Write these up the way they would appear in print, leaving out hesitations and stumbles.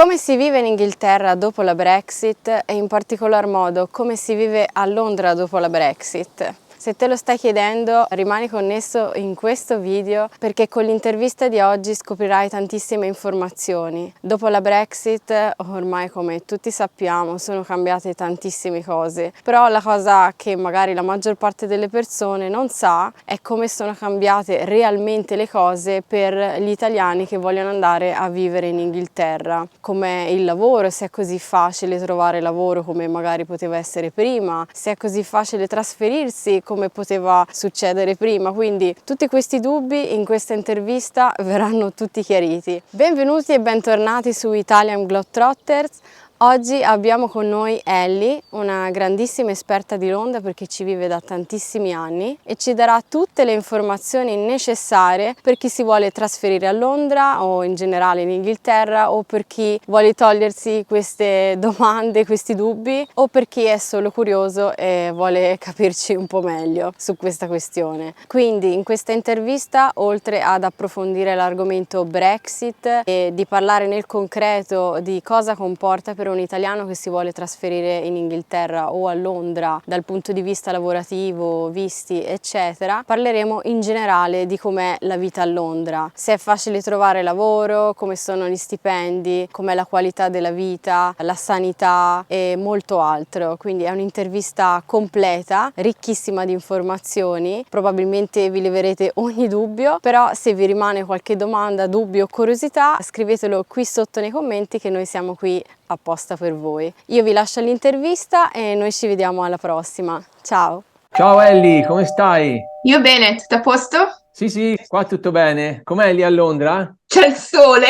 Come si vive in Inghilterra dopo la Brexit e in particolar modo come si vive a Londra dopo la Brexit? Se te lo stai chiedendo, rimani connesso in questo video perché con l'intervista di oggi scoprirai tantissime informazioni. Dopo la Brexit, ormai come tutti sappiamo, sono cambiate tantissime cose, però la cosa che magari la maggior parte delle persone non sa è come sono cambiate realmente le cose per gli italiani che vogliono andare a vivere in Inghilterra. Come il lavoro, se è così facile trovare lavoro come magari poteva essere prima, se è così facile trasferirsi come poteva succedere prima, quindi tutti questi dubbi in questa intervista verranno tutti chiariti. Benvenuti e bentornati su Italian Globetrotters. Oggi abbiamo con noi Ellie, una grandissima esperta di Londra perché ci vive da tantissimi anni e ci darà tutte le informazioni necessarie per chi si vuole trasferire a Londra o in generale in Inghilterra, o per chi vuole togliersi queste domande, questi dubbi, o per chi è solo curioso e vuole capirci un po' meglio su questa questione. Quindi in questa intervista, oltre ad approfondire l'argomento Brexit e di parlare nel concreto di cosa comporta per un italiano che si vuole trasferire in Inghilterra o a Londra dal punto di vista lavorativo, visti eccetera, parleremo in generale di com'è la vita a Londra, se è facile trovare lavoro, come sono gli stipendi, com'è la qualità della vita, la sanità e molto altro. Quindi è un'intervista completa, ricchissima di informazioni, probabilmente vi leverete ogni dubbio, però se vi rimane qualche domanda, dubbio o curiosità scrivetelo qui sotto nei commenti che noi siamo qui apposta per voi. Io vi lascio l'intervista e noi ci vediamo alla prossima. Ciao! Ciao Ellie, come stai? Io bene, tutto a posto? Sì, qua tutto bene. Com'è lì a Londra? C'è il sole!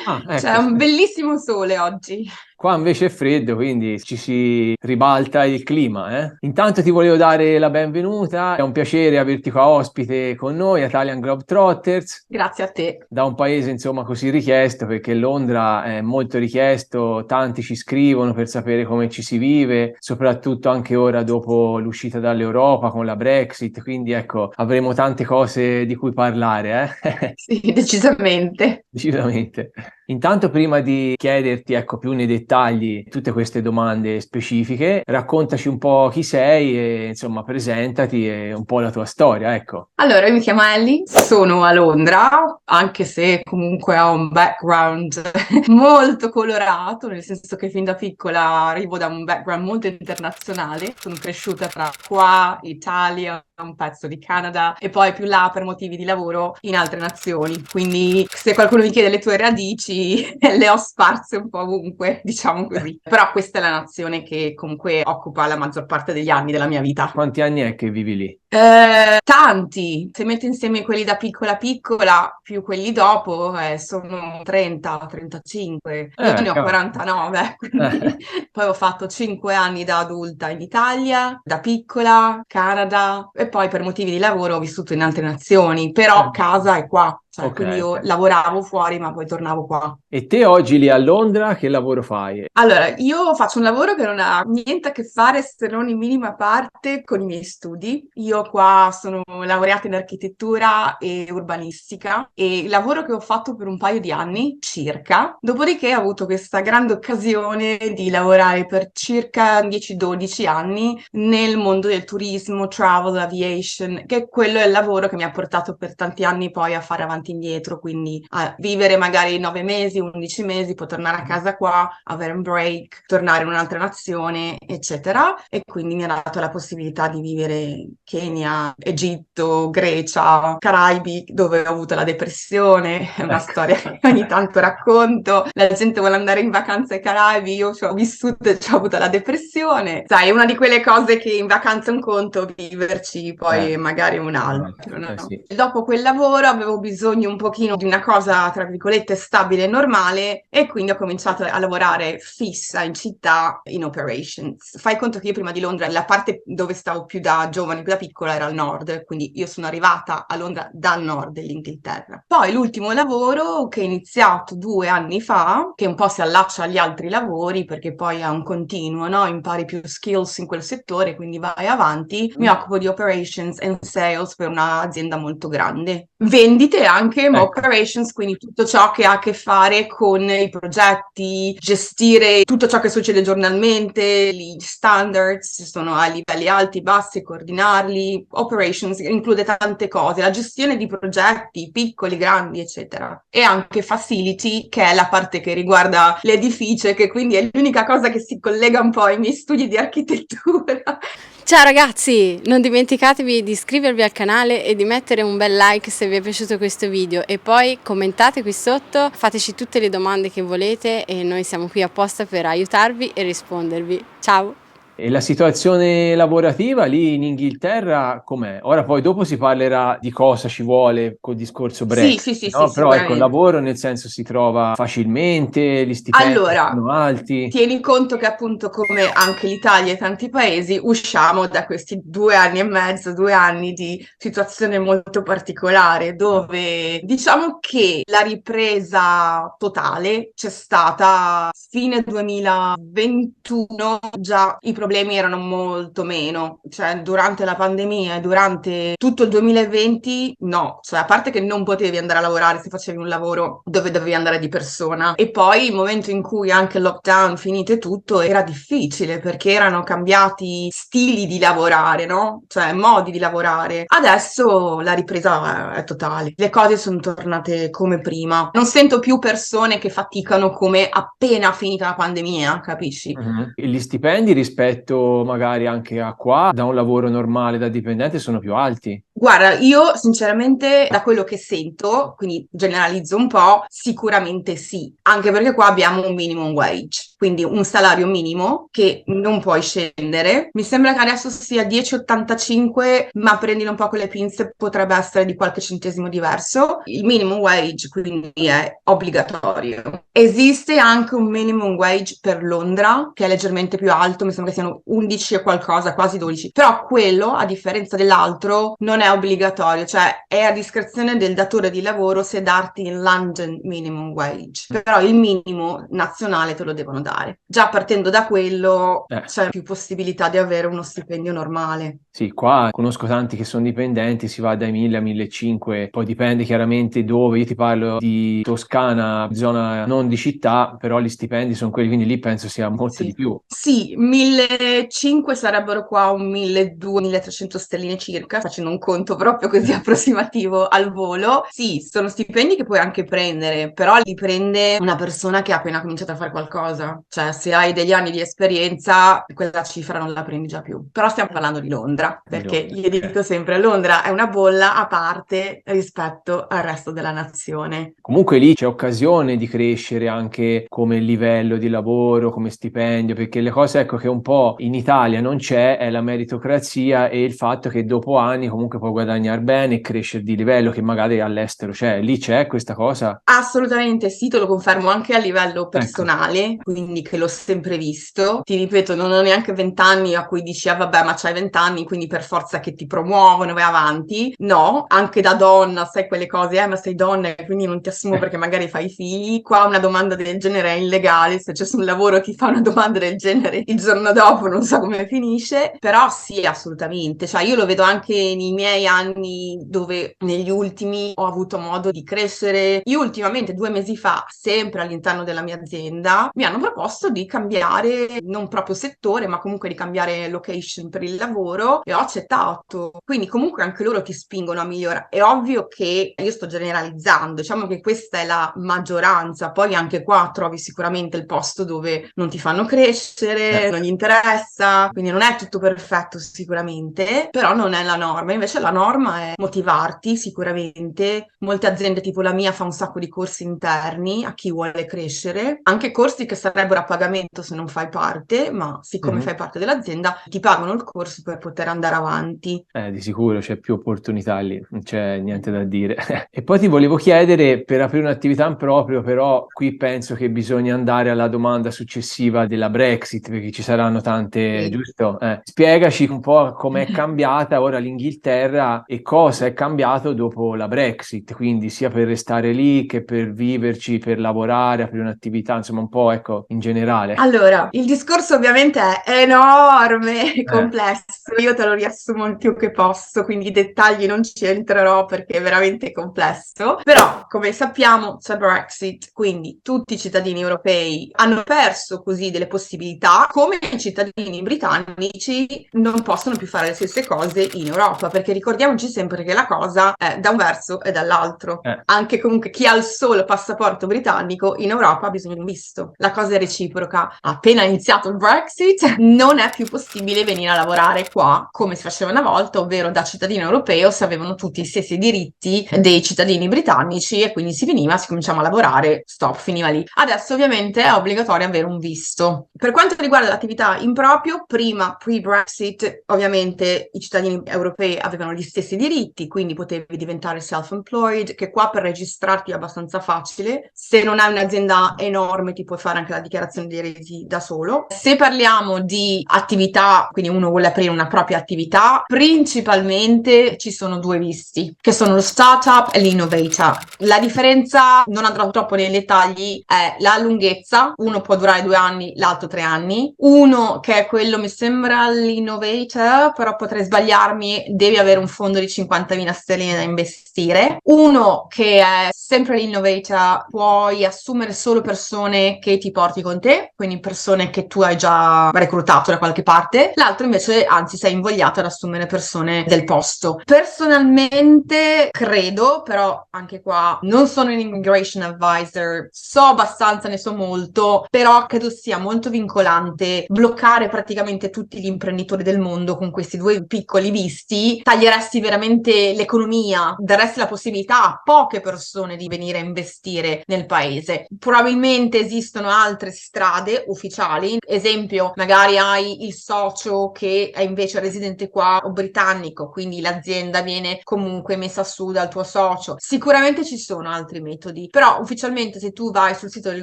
Ah, C'è ecco. un bellissimo sole oggi. Qua invece è freddo, quindi ci si ribalta il clima, eh? Intanto ti volevo dare la benvenuta, è un piacere averti qua ospite con noi, Italian Globetrotters, Grazie a te. da un paese insomma così richiesto, perché Londra è molto richiesto, tanti ci scrivono per sapere come ci si vive, soprattutto anche ora dopo l'uscita dall'Europa con la Brexit, quindi ecco, avremo tante cose di cui parlare, eh? Sì, decisamente. Decisamente. Intanto, prima di chiederti, ecco, più nei dettagli tutte queste domande specifiche, raccontaci un po' chi sei e, insomma, presentati e un po' la tua storia, ecco. Allora, io mi chiamo Ellie, sono a Londra, anche se comunque ho un background molto colorato, nel senso che fin da piccola arrivo da un background molto internazionale. Sono cresciuta tra qua, Italia, un pezzo di Canada e poi più là per motivi di lavoro in altre nazioni. Quindi se qualcuno mi chiede le tue radici, le ho sparse un po' ovunque, diciamo così. Però questa è la nazione che comunque occupa la maggior parte degli anni della mia vita. Quanti anni è che vivi lì? Tanti, se metto insieme quelli da piccola piccola più quelli dopo, sono 30, 35, io ne ho Cavolo. 49, quindi Eh, poi ho fatto 5 anni da adulta in Italia, da piccola, Canada, e poi per motivi di lavoro ho vissuto in altre nazioni, però casa è qua, cioè, ok, quindi io ok. lavoravo fuori ma poi tornavo qua. E te oggi lì a Londra che lavoro fai? Allora, io faccio un lavoro che non ha niente a che fare, se non in minima parte, con i miei studi. Io qua sono laureata in architettura e urbanistica e il lavoro che ho fatto per un paio di anni circa, dopodiché ho avuto questa grande occasione di lavorare per circa 10-12 anni nel mondo del turismo, travel, aviation, che quello è il lavoro che mi ha portato per tanti anni poi a fare avanti e indietro, quindi a vivere magari 9 mesi, 11 mesi, poi tornare a casa qua, avere un break, tornare in un'altra nazione, eccetera. E quindi mi ha dato la possibilità di vivere in Kenya, Egitto, Grecia, Caraibi, dove ho avuto la depressione. È una Ecco. storia che ogni tanto racconto. La gente vuole andare in vacanza ai Caraibi, io ci ho vissuto e ci ho avuto la depressione. Sai, è una di quelle cose che in vacanza è un conto, viverci poi magari un altro, no? Sì. Dopo quel lavoro avevo bisogno un pochino di una cosa, tra virgolette, stabile e normale, e quindi ho cominciato a lavorare fissa in città in operations. Fai conto che io prima di Londra, la parte dove stavo più da giovane, più da piccola, era al nord, quindi io sono arrivata a Londra dal nord dell'Inghilterra. Poi l'ultimo lavoro che ho iniziato 2 anni fa, che un po' si allaccia agli altri lavori, perché poi è un continuo, no? Impari più skills in quel settore, quindi vai avanti. Mi occupo di operations and sales per un'azienda molto grande. Vendite anche, ma Ecco. operations, quindi tutto ciò che ha a che fare con i progetti, gestire tutto ciò che succede giornalmente, gli standards, ci sono a livelli alti, bassi, coordinarli. Operations include tante cose, la gestione di progetti piccoli, grandi, eccetera. E anche facility, che è la parte che riguarda l'edificio, che quindi è l'unica cosa che si collega un po' ai miei studi di architettura. Ciao ragazzi, non dimenticatevi di iscrivervi al canale e di mettere un bel like se vi è piaciuto questo video e poi commentate qui sotto, fateci tutte le domande che volete e noi siamo qui apposta per aiutarvi e rispondervi. Ciao! E la situazione lavorativa lì in Inghilterra com'è? Ora poi dopo si parlerà di cosa ci vuole col discorso Sì, Brexit, sì, sì, sì, no? Però ecco, il sicuramente. lavoro nel senso si trova facilmente, gli stipendi Allora, sono alti. tieni conto che appunto come anche l'Italia e tanti paesi usciamo da questi 2 anni e mezzo, 2 anni di situazione molto particolare dove diciamo che la ripresa totale c'è stata fine 2021, già i problemi erano molto meno, cioè durante la pandemia e durante tutto il 2020 no, cioè a parte che non potevi andare a lavorare se facevi un lavoro dove dovevi andare di persona e poi il momento in cui anche il lockdown finite tutto era difficile perché erano cambiati stili di lavorare, no? Cioè modi di lavorare. Adesso la ripresa è totale, le cose sono tornate come prima. Non sento più persone che faticano come appena finita la pandemia, capisci? Mhm. E gli stipendi rispetto magari anche a qua, da un lavoro normale da dipendente, sono più alti. Guarda, io sinceramente da quello che sento, quindi generalizzo un po', sicuramente sì, anche perché qua abbiamo un minimum wage, quindi un salario minimo che non puoi scendere. Mi sembra che adesso sia 10,85, ma prendilo un po' con le pinze, potrebbe essere di qualche centesimo diverso. Il minimum wage quindi è obbligatorio. Esiste anche un minimum wage per Londra, che è leggermente più alto, mi sembra che siano 11 e qualcosa, quasi 12, però quello, a differenza dell'altro, non è obbligatorio, cioè è a discrezione del datore di lavoro se darti il London minimum wage, però il minimo nazionale te lo devono dare. Già partendo da quello c'è più possibilità di avere uno stipendio normale. Sì, qua conosco tanti che sono dipendenti, si va dai 1000 a 1500, poi dipende chiaramente dove, io ti parlo di Toscana, zona non di città, però gli stipendi sono quelli, quindi lì penso sia molto di Sì. più. Sì, 1.500 sarebbero qua un 1.200, 1.300 stelline circa, facendo un conto proprio così approssimativo al volo. Sì, sono stipendi che puoi anche prendere, però li prende una persona che ha appena cominciato a fare qualcosa. Cioè, se hai degli anni di esperienza, quella cifra non la prendi già più. Però stiamo parlando di Londra, Di perché Londra, gli dico sempre, Londra è una bolla a parte rispetto al resto della nazione. Comunque lì c'è occasione di crescere anche come livello di lavoro, come stipendio, perché le cose ecco che un po' in Italia non c'è è la meritocrazia e il fatto che dopo anni comunque puoi guadagnare bene e crescere di livello che magari all'estero c'è. Lì c'è questa cosa? Assolutamente sì, te lo confermo anche a livello Ecco. personale, quindi che l'ho sempre visto. Ti ripeto, non ho neanche 20 anni a cui dici, ah vabbè, ma c'hai 20 anni, quindi per forza che ti promuovono, vai avanti. No, anche da donna, sai quelle cose, ma sei donna e quindi non ti assumo perché magari fai figli. Qua una domanda del genere è illegale, se c'è sul lavoro chi fa una domanda del genere il giorno dopo non so come finisce, però sì, assolutamente. Cioè io lo vedo anche nei miei anni dove negli ultimi ho avuto modo di crescere. Io ultimamente 2 mesi fa, sempre all'interno della mia azienda, mi hanno proposto di cambiare non proprio settore, ma comunque di cambiare location per il lavoro e ho accettato. Quindi comunque anche loro ti spingono a migliorare. È ovvio che io sto generalizzando, diciamo che questa è la maggioranza, poi anche qua trovi sicuramente il posto dove non ti fanno crescere, non gli interessa, quindi non è tutto perfetto sicuramente, però non è la norma. Invece la norma è motivarti sicuramente. Molte aziende tipo la mia fa un sacco di corsi interni a chi vuole crescere, anche corsi che sarebbero a pagamento se non fai parte, ma siccome Mhm. fai parte dell'azienda ti pagano il corso per poter andare avanti. Di sicuro c'è più opportunità lì, non c'è niente da dire. E poi ti volevo chiedere, per aprire un'attività in proprio, però qui penso che bisogna andare alla domanda successiva della Brexit, perché ci saranno tante, Sì. giusto? Spiegaci un po' com'è cambiata ora l'Inghilterra e cosa è cambiato dopo la Brexit, quindi sia per restare lì che per viverci, per lavorare, aprire un'attività, insomma un po', ecco, in generale? Allora, il discorso ovviamente è enorme e Eh, complesso, io te lo riassumo il più che posso, quindi i dettagli non ci entrerò perché è veramente complesso, però come sappiamo c'è Brexit, quindi tutti i cittadini europei hanno perso così delle possibilità, come i cittadini britannici non possono più fare le stesse cose in Europa, perché ricordiamoci sempre che la cosa è da un verso e dall'altro. eh, Anche comunque chi ha il solo passaporto britannico in Europa ha bisogno di un visto. La cosa è reciproca. Appena iniziato il Brexit, non è più possibile venire a lavorare qua come si faceva una volta, ovvero da cittadino europeo si avevano tutti gli stessi diritti dei cittadini britannici e quindi si cominciava a lavorare, stop, finiva lì. Adesso ovviamente è obbligatorio avere un visto. Per quanto riguarda l'attività in proprio, prima, pre-Brexit, ovviamente i cittadini europei avevano gli stessi diritti, quindi potevi diventare self-employed, che qua per registrarti è abbastanza facile. Se non hai un'azienda enorme ti puoi fare anche la dichiarazione dei redditi da solo. Se parliamo di attività, quindi uno vuole aprire una propria attività, principalmente ci sono due visti, che sono lo startup e l'innovator. La differenza, non andrò troppo nei dettagli, è la lunghezza. Uno può durare 2 anni, l'altro 3 anni. Uno, che è quello, mi sembra l'innovator, però potrei sbagliarmi, devi avere un fondo di 50.000 sterline da investire. Uno, che è sempre l'innovator, puoi assumere solo persone che ti porti con te, quindi persone che tu hai già reclutato da qualche parte. L'altro invece, anzi, sei invogliato ad assumere persone del posto. Personalmente credo, però anche qua non sono un immigration advisor, so abbastanza, ne so molto, però credo sia molto vincolante bloccare praticamente tutti gli imprenditori del mondo con questi due piccoli visti. Taglieresti veramente l'economia, daresti la possibilità a poche persone di venire a investire nel paese. Probabilmente esistono altre strade ufficiali, esempio magari hai il socio che è invece residente qua o britannico, quindi l'azienda viene comunque messa su dal tuo socio. Sicuramente ci sono altri metodi, però ufficialmente se tu vai sul sito del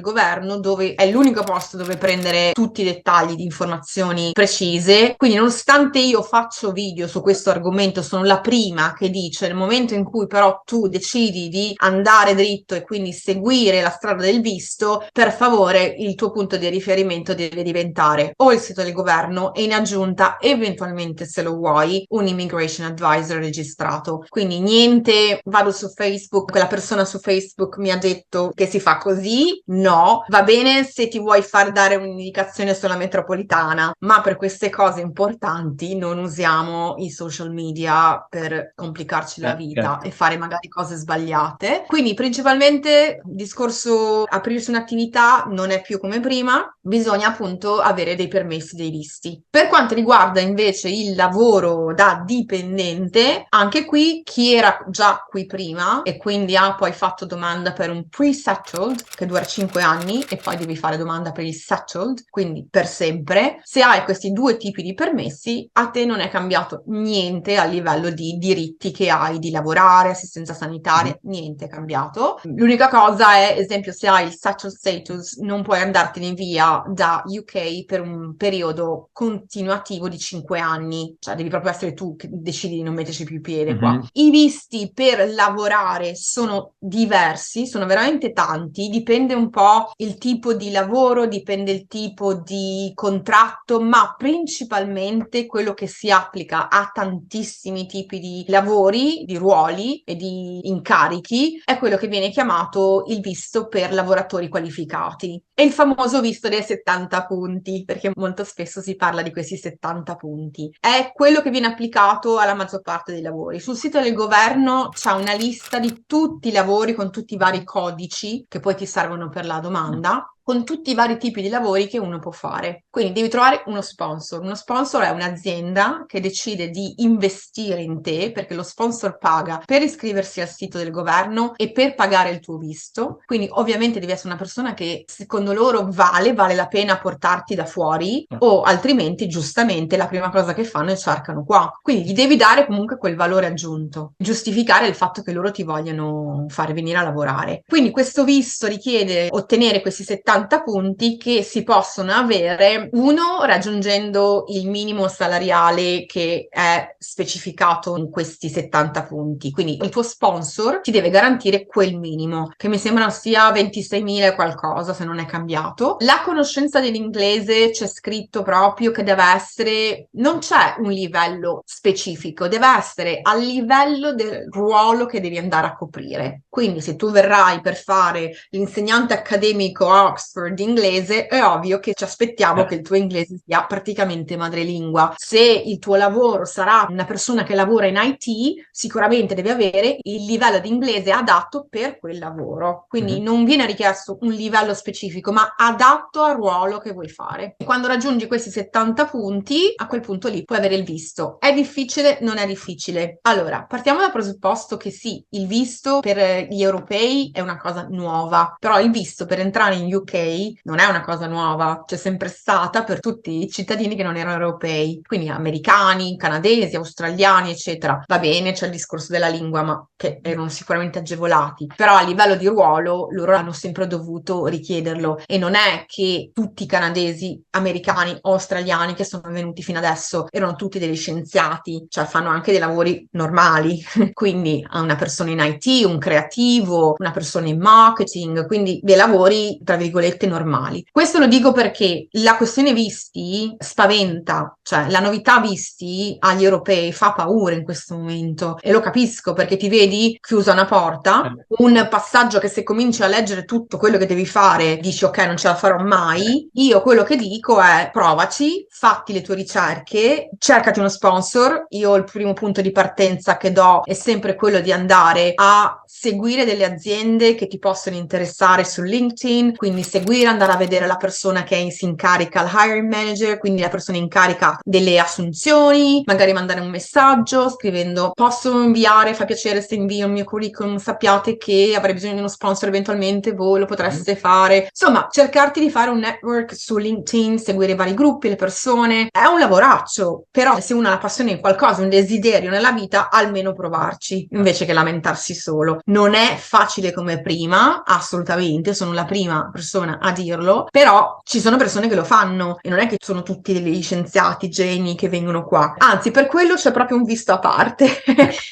governo, dove è l'unico posto dove prendere tutti i dettagli di informazioni precise, quindi nonostante io faccio video su questo argomento, sono la prima che dice nel momento in cui però tu decidi di andare dritto e quindi seguire la strada del visto, per favore il tuo punto di riferimento deve diventare o il sito del governo e in aggiunta eventualmente, se lo vuoi, un immigration advisor registrato. Quindi niente, vado su Facebook, quella persona su Facebook mi ha detto che si fa così. No, va bene se ti vuoi far dare un'indicazione sulla metropolitana, ma per queste cose importanti non usiamo i social media per complicarci la vita certo. e fare magari cose sbagliate. Quindi principalmente il discorso aprirsi un'attività non è più come prima, bisogna appunto avere dei permessi, dei visti. Per quanto riguarda invece il lavoro da dipendente, anche qui chi era già qui prima e quindi ha poi fatto domanda per un pre-settled che dura 5 anni e poi devi fare domanda per il settled, quindi per sempre. Se hai questi due tipi di permessi, a te non è cambiato niente a livello di diritti che hai di lavorare, assistenza sanitaria, niente è cambiato. L'unica cosa è, esempio, se hai il settled status, non puoi andartene via da UK per un periodo continuativo di 5 anni, cioè devi proprio essere tu che decidi di non metterci più piede qua. I visti per lavorare sono diversi, sono veramente tanti, dipende un po' il tipo di lavoro, dipende il tipo di contratto, ma principalmente quello che si applica a tantissimi tipi di lavori, di ruoli e di incarichi è quello che viene chiamato il visto per lavoratori qualificati. E il famoso visto dei 70 punti, perché molto spesso si parla di questi 70 punti. È quello che viene applicato alla maggior parte dei lavori. Sul sito del governo c'è una lista di tutti i lavori con tutti i vari codici che poi ti servono per la domanda, con tutti i vari tipi di lavori che uno può fare. Quindi devi trovare uno sponsor. Uno sponsor è un'azienda che decide di investire in te, perché lo sponsor paga per iscriversi al sito del governo e per pagare il tuo visto. Quindi ovviamente devi essere una persona che secondo loro vale la pena portarti da fuori, o altrimenti giustamente la prima cosa che fanno è cercano qua. Quindi gli devi dare comunque quel valore aggiunto, giustificare il fatto che loro ti vogliono fare venire a lavorare. Quindi questo visto richiede ottenere questi 70 70 punti che si possono avere, uno, raggiungendo il minimo salariale che è specificato in questi 70 punti. Quindi il tuo sponsor ti deve garantire quel minimo, che mi sembra sia 26.000 e qualcosa, se non è cambiato. La conoscenza dell'inglese c'è scritto proprio che deve essere, non c'è un livello specifico, deve essere al livello del ruolo che devi andare a coprire. Quindi se tu verrai per fare l'insegnante accademico a Oxford di inglese, è ovvio che ci aspettiamo che il tuo inglese sia praticamente madrelingua. Se il tuo lavoro sarà una persona che lavora in IT, sicuramente devi avere il livello di inglese adatto per quel lavoro. Quindi non viene richiesto un livello specifico, ma adatto al ruolo che vuoi fare. E quando raggiungi questi 70 punti, a quel punto lì puoi avere il visto. È difficile? Non è difficile. Allora, partiamo dal presupposto che sì, il visto per gli europei è una cosa nuova, però il visto per entrare in UK non è una cosa nuova, c'è sempre stata per tutti i cittadini che non erano europei, quindi americani, canadesi, australiani, eccetera. Va bene, c'è il discorso della lingua, ma che erano sicuramente agevolati, però a livello di ruolo loro hanno sempre dovuto richiederlo, e non è che tutti i canadesi, americani o australiani che sono venuti fino adesso erano tutti degli scienziati, cioè fanno anche dei lavori normali, quindi a una persona in IT, un creativo, una persona in marketing, quindi dei lavori tra virgolette normali. Questo lo dico perché la questione visti spaventa, cioè la novità visti agli europei fa paura in questo momento, e lo capisco perché ti vedi chiusa una porta, un passaggio che se cominci a leggere tutto quello che devi fare dici ok, non ce la farò mai. Io quello che dico è provaci, fatti le tue ricerche, cercati uno sponsor. Io il primo punto di partenza che do è sempre quello di andare a seguire delle aziende che ti possono interessare su LinkedIn, quindi seguire, andare a vedere la persona che si incarica, il hiring manager, quindi la persona in carica delle assunzioni, magari mandare un messaggio scrivendo posso inviare, fa piacere se invio il mio curriculum, sappiate che avrei bisogno di uno sponsor, eventualmente voi lo potreste fare. Insomma, cercarti di fare un network su LinkedIn, seguire i vari gruppi, le persone. È un lavoraccio, però se uno ha la passione in qualcosa, un desiderio nella vita, almeno provarci, invece che lamentarsi solo. Non è facile come prima, assolutamente, sono la prima persona a dirlo, però ci sono persone che lo fanno e non è che sono tutti degli scienziati, geni che vengono qua. Anzi, per quello c'è proprio un visto a parte.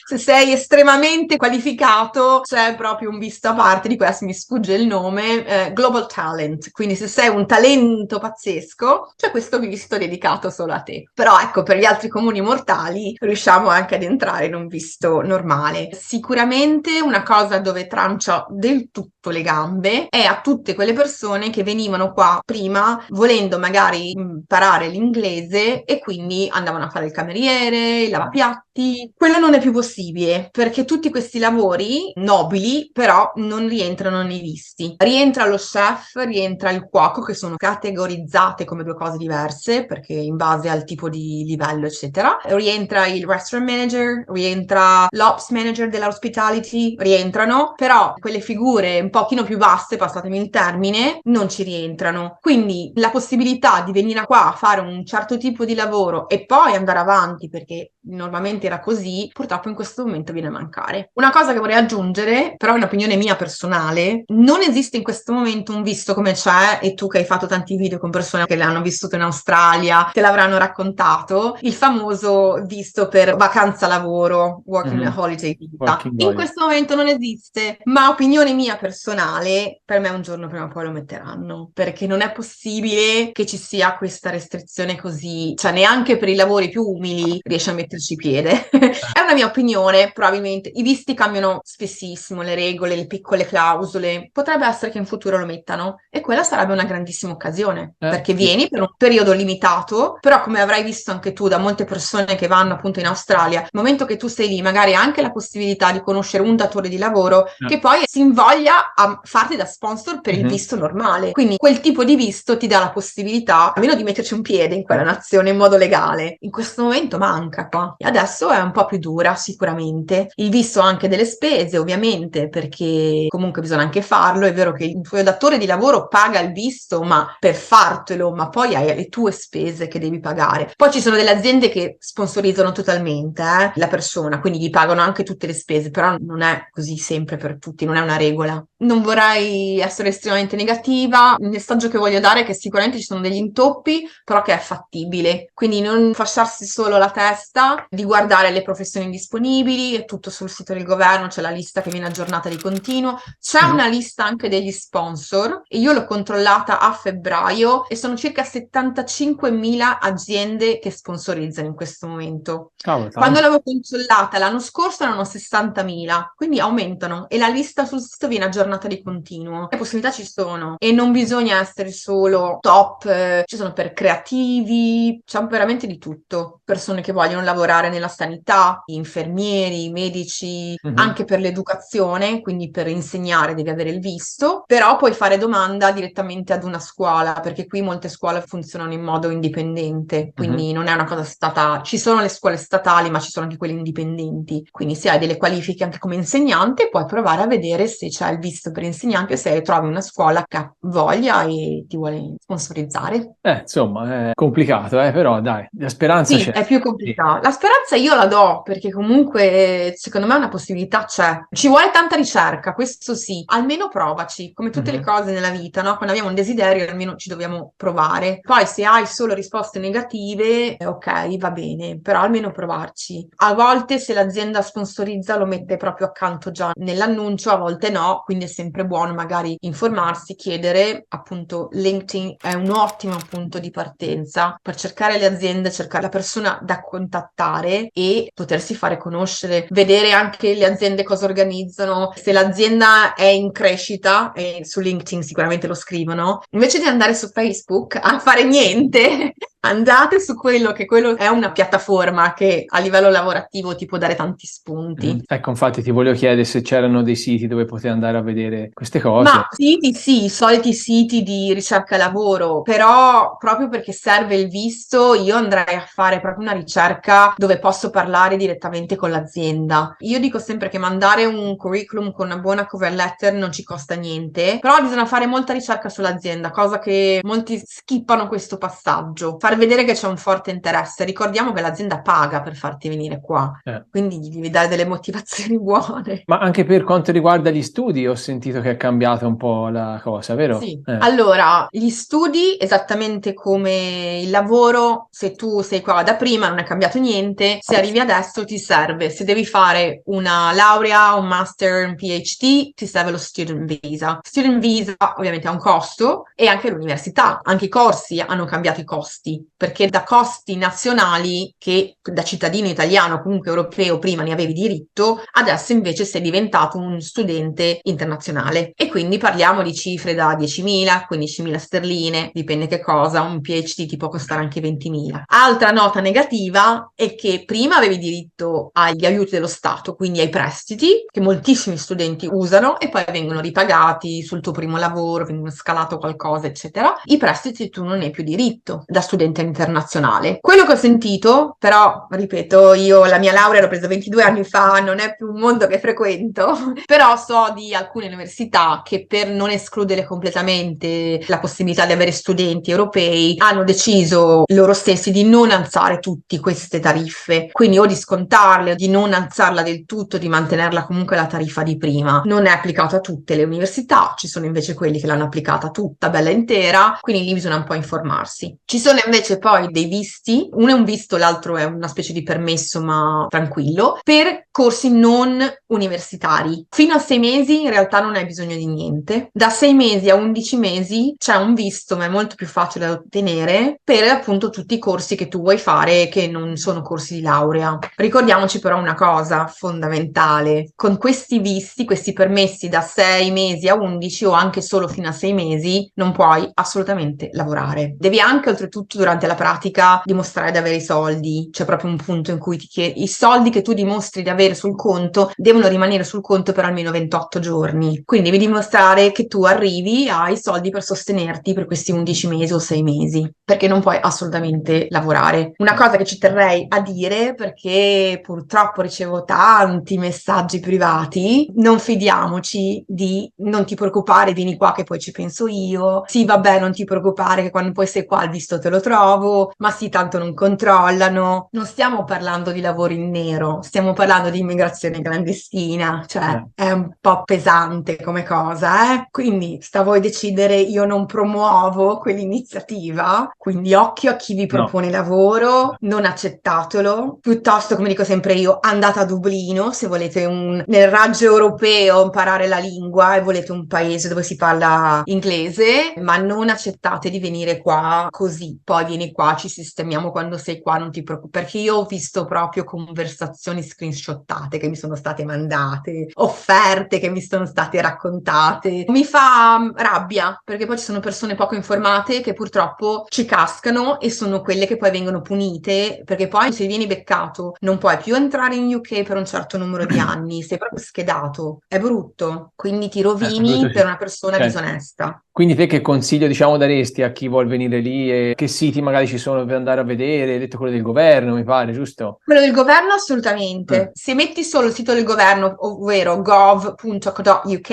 Se sei estremamente qualificato, c'è proprio un visto a parte, di questo mi sfugge il nome, Global Talent. Quindi se sei un talento pazzesco, c'è questo visto dedicato solo a te. Però ecco, per gli altri comuni mortali riusciamo anche ad entrare in un visto normale. Sicuramente una cosa dove trancia del tutto le gambe è a tutte quelle persone che venivano qua prima volendo magari imparare l'inglese e quindi andavano a fare il cameriere, il lavapiatti. Quello non è più possibile perché tutti questi lavori nobili però non rientrano nei visti. Rientra lo chef, rientra il cuoco, che sono categorizzate come due cose diverse perché in base al tipo di livello eccetera. Rientra il restaurant manager, rientra l'ops manager dell'hospitality, rientrano, però quelle figure un pochino più basse, passatemi il termine, non ci rientrano. Quindi la possibilità di venire qua a fare un certo tipo di lavoro e poi andare avanti, perché normalmente era così, purtroppo in questo momento viene a mancare. Una cosa che vorrei aggiungere, però è un'opinione mia personale, non esiste in questo momento un visto come c'è, e tu che hai fatto tanti video con persone che l'hanno vissuto in Australia, te l'avranno raccontato, il famoso visto per vacanza lavoro, working holiday visa. In questo momento non esiste, ma opinione mia personale, per me un giorno prima o poi lo metteranno, perché non è possibile che ci sia questa restrizione così, cioè neanche per i lavori più umili riesce a metterci piede. È una mia opinione, probabilmente i visti cambiano spessissimo, le regole, le piccole clausole, potrebbe essere che in futuro lo mettano e quella sarebbe una grandissima occasione, perché vieni per un periodo limitato, però come avrai visto anche tu da molte persone che vanno appunto in Australia, il momento che tu sei lì magari hai anche la possibilità di conoscere un datore di lavoro che poi si invoglia a farti da sponsor per il visto normale, quindi quel tipo di visto ti dà la possibilità almeno di metterci un piede in quella nazione in modo legale. In questo momento manca qua, e adesso è un po' più dura sicuramente. Il visto ha anche delle spese ovviamente, perché comunque bisogna anche farlo. È vero che il tuo datore di lavoro paga il visto ma per fartelo, ma poi hai le tue spese che devi pagare. Poi ci sono delle aziende che sponsorizzano totalmente la persona, quindi gli pagano anche tutte le spese, però non è così sempre per tutti, non è una regola. Non vorrei essere estremamente negativa, il messaggio che voglio dare è che sicuramente ci sono degli intoppi, però che è fattibile. Quindi non fasciarsi solo la testa, di guardare le professioni disponibili, è tutto sul sito del governo, c'è la lista che viene aggiornata di continuo. C'è Mhm. una lista anche degli sponsor e io l'ho controllata a febbraio e sono circa 75.000 aziende che sponsorizzano in questo momento. Cavolo, Quando tanto. l'avevo controllata l'anno scorso erano 60.000, quindi aumentano e la lista sul sito viene aggiornata di continuo. Le possibilità ci sono e non bisogna essere solo top, ci sono per creativi, c'è veramente di tutto. Persone che vogliono lavorare nella sanità, infermieri, medici, Mhm. anche per l'educazione, quindi per insegnare devi avere il visto, però puoi fare domanda direttamente ad una scuola, perché qui molte scuole funzionano in modo indipendente, Mhm. quindi non è una cosa statale. Ci sono le scuole statali, ma ci sono anche quelle indipendenti. Quindi se hai delle qualifiche anche come insegnante, puoi provare a vedere se c'è il visto per insegnante, se trovi una scuola che ha voglia e ti vuole sponsorizzare. Insomma, è complicato, però dai, la speranza Sì, c'è. è più Sì. complicato. La speranza io la do perché comunque secondo me una possibilità c'è. Ci vuole tanta ricerca, questo sì. Almeno provaci, come tutte le Mhm. cose nella vita, no? Quando abbiamo un desiderio almeno ci dobbiamo provare. Poi se hai solo risposte negative, ok, va bene, però almeno provarci. A volte se l'azienda sponsorizza lo mette proprio accanto già nell'annuncio, a volte no, quindi è sempre buono magari informarsi, chiedere. Appunto, LinkedIn è un ottimo punto di partenza per cercare le aziende, cercare la persona da contattare e potersi fare conoscere, vedere anche le aziende cosa organizzano. Se l'azienda è in crescita, e su LinkedIn sicuramente lo scrivono, invece di andare su Facebook a fare niente, andate su quello è una piattaforma che a livello lavorativo ti può dare tanti spunti. Mhm. Ecco, infatti ti volevo chiedere se c'erano dei siti dove poter andare a vedere queste Ma cose. siti sì, i soliti siti di ricerca lavoro, però proprio perché serve il visto, io andrei a fare proprio una ricerca dove posso parlare direttamente con l'azienda. Io dico sempre che mandare un curriculum con una buona cover letter non ci costa niente, però bisogna fare molta ricerca sull'azienda, cosa che molti skippano questo passaggio. Far vedere che c'è un forte interesse. Ricordiamo che l'azienda paga per farti venire qua, Eh. quindi gli devi dare delle motivazioni buone. Ma anche per quanto riguarda gli studi, ho sentito che è cambiata un po' la cosa, vero? Sì, allora, gli studi, esattamente come il lavoro, se tu sei qua da prima non è cambiato niente, se arrivi adesso ti serve, se devi fare una laurea, un master, un PhD, ti serve lo student visa. Student visa ovviamente ha un costo e anche l'università, anche i corsi hanno cambiato i costi, perché da costi nazionali che da cittadino italiano, comunque europeo, prima ne avevi diritto, adesso invece sei diventato un studente internazionale e quindi parliamo di cifre da 10.000, 15.000 sterline, dipende che cosa, un PhD ti può costare anche 20.000. Altra nota negativa è che prima avevi diritto agli aiuti dello Stato, quindi ai prestiti, che moltissimi studenti usano e poi vengono ripagati sul tuo primo lavoro, vengono scalato qualcosa, eccetera. I prestiti tu non hai più diritto da studente internazionale. Quello che ho sentito, però, ripeto, io la mia laurea l'ho presa 22 anni fa, non è più un mondo che frequento, però so di alcune università che per non escludere completamente la possibilità di avere studenti europei hanno deciso loro stessi di non alzare tutte queste tariffe, quindi o di scontarle o di non alzarla del tutto, di mantenerla comunque la tariffa di prima. Non è applicato a tutte le università, ci sono invece quelli che l'hanno applicata tutta bella intera, quindi lì bisogna un po' informarsi. Ci sono invece poi dei visti, uno è un visto, l'altro è una specie di permesso ma tranquillo, per corsi non universitari. Fino a 6 mesi in realtà non hai bisogno di niente. Da 6 mesi a 11 mesi c'è un visto, ma è molto più facile da ottenere per appunto tutti i corsi che tu vuoi fare che non sono corsi di laurea. Ricordiamoci però una cosa fondamentale. Con questi visti, questi permessi da 6 mesi a 11 o anche solo fino a 6 mesi, non puoi assolutamente lavorare. Devi anche oltretutto durante la pratica dimostrare di avere i soldi. C'è proprio un punto in cui ti chiedi i soldi che tu dimostri di avere sul conto devono rimanere sul conto per almeno 28 giorni. Quindi devi dimostrare che tu arrivi ai soldi per sostenerti per questi 11 mesi o 6 mesi, perché non puoi assolutamente lavorare. Una cosa che ci terrei a dire, perché purtroppo ricevo tanti messaggi privati, non fidiamoci di non ti preoccupare, vieni qua che poi ci penso io. Sì, vabbè, non ti preoccupare che quando poi sei qua il visto te lo trovo. provo, ma sì, tanto non controllano. Non stiamo parlando di lavoro in nero, stiamo parlando di immigrazione clandestina, cioè è un po' pesante come cosa, eh? Quindi sta a voi decidere, io non promuovo quell'iniziativa, quindi occhio a chi vi No. propone lavoro, non accettatelo, piuttosto, come dico sempre io, andate a Dublino se volete nel raggio europeo imparare la lingua e volete un paese dove si parla inglese, ma non accettate di venire qua così, poi vieni qua, ci sistemiamo quando sei qua, non ti preoccupare, perché io ho visto proprio conversazioni screenshottate che mi sono state mandate, offerte che mi sono state raccontate. Mi fa rabbia, perché poi ci sono persone poco informate che purtroppo ci cascano e sono quelle che poi vengono punite, perché poi se vieni beccato non puoi più entrare in UK per un certo numero di anni, sei proprio schedato, è brutto, quindi ti rovini Brutto, per sì. una persona Certo. disonesta. Quindi te che consiglio, diciamo, daresti a chi vuol venire lì e che siti magari ci sono per andare a vedere? Hai detto quello del governo, mi pare, giusto? Quello del governo Eh. assolutamente. Se metti solo il sito del governo, ovvero gov.uk,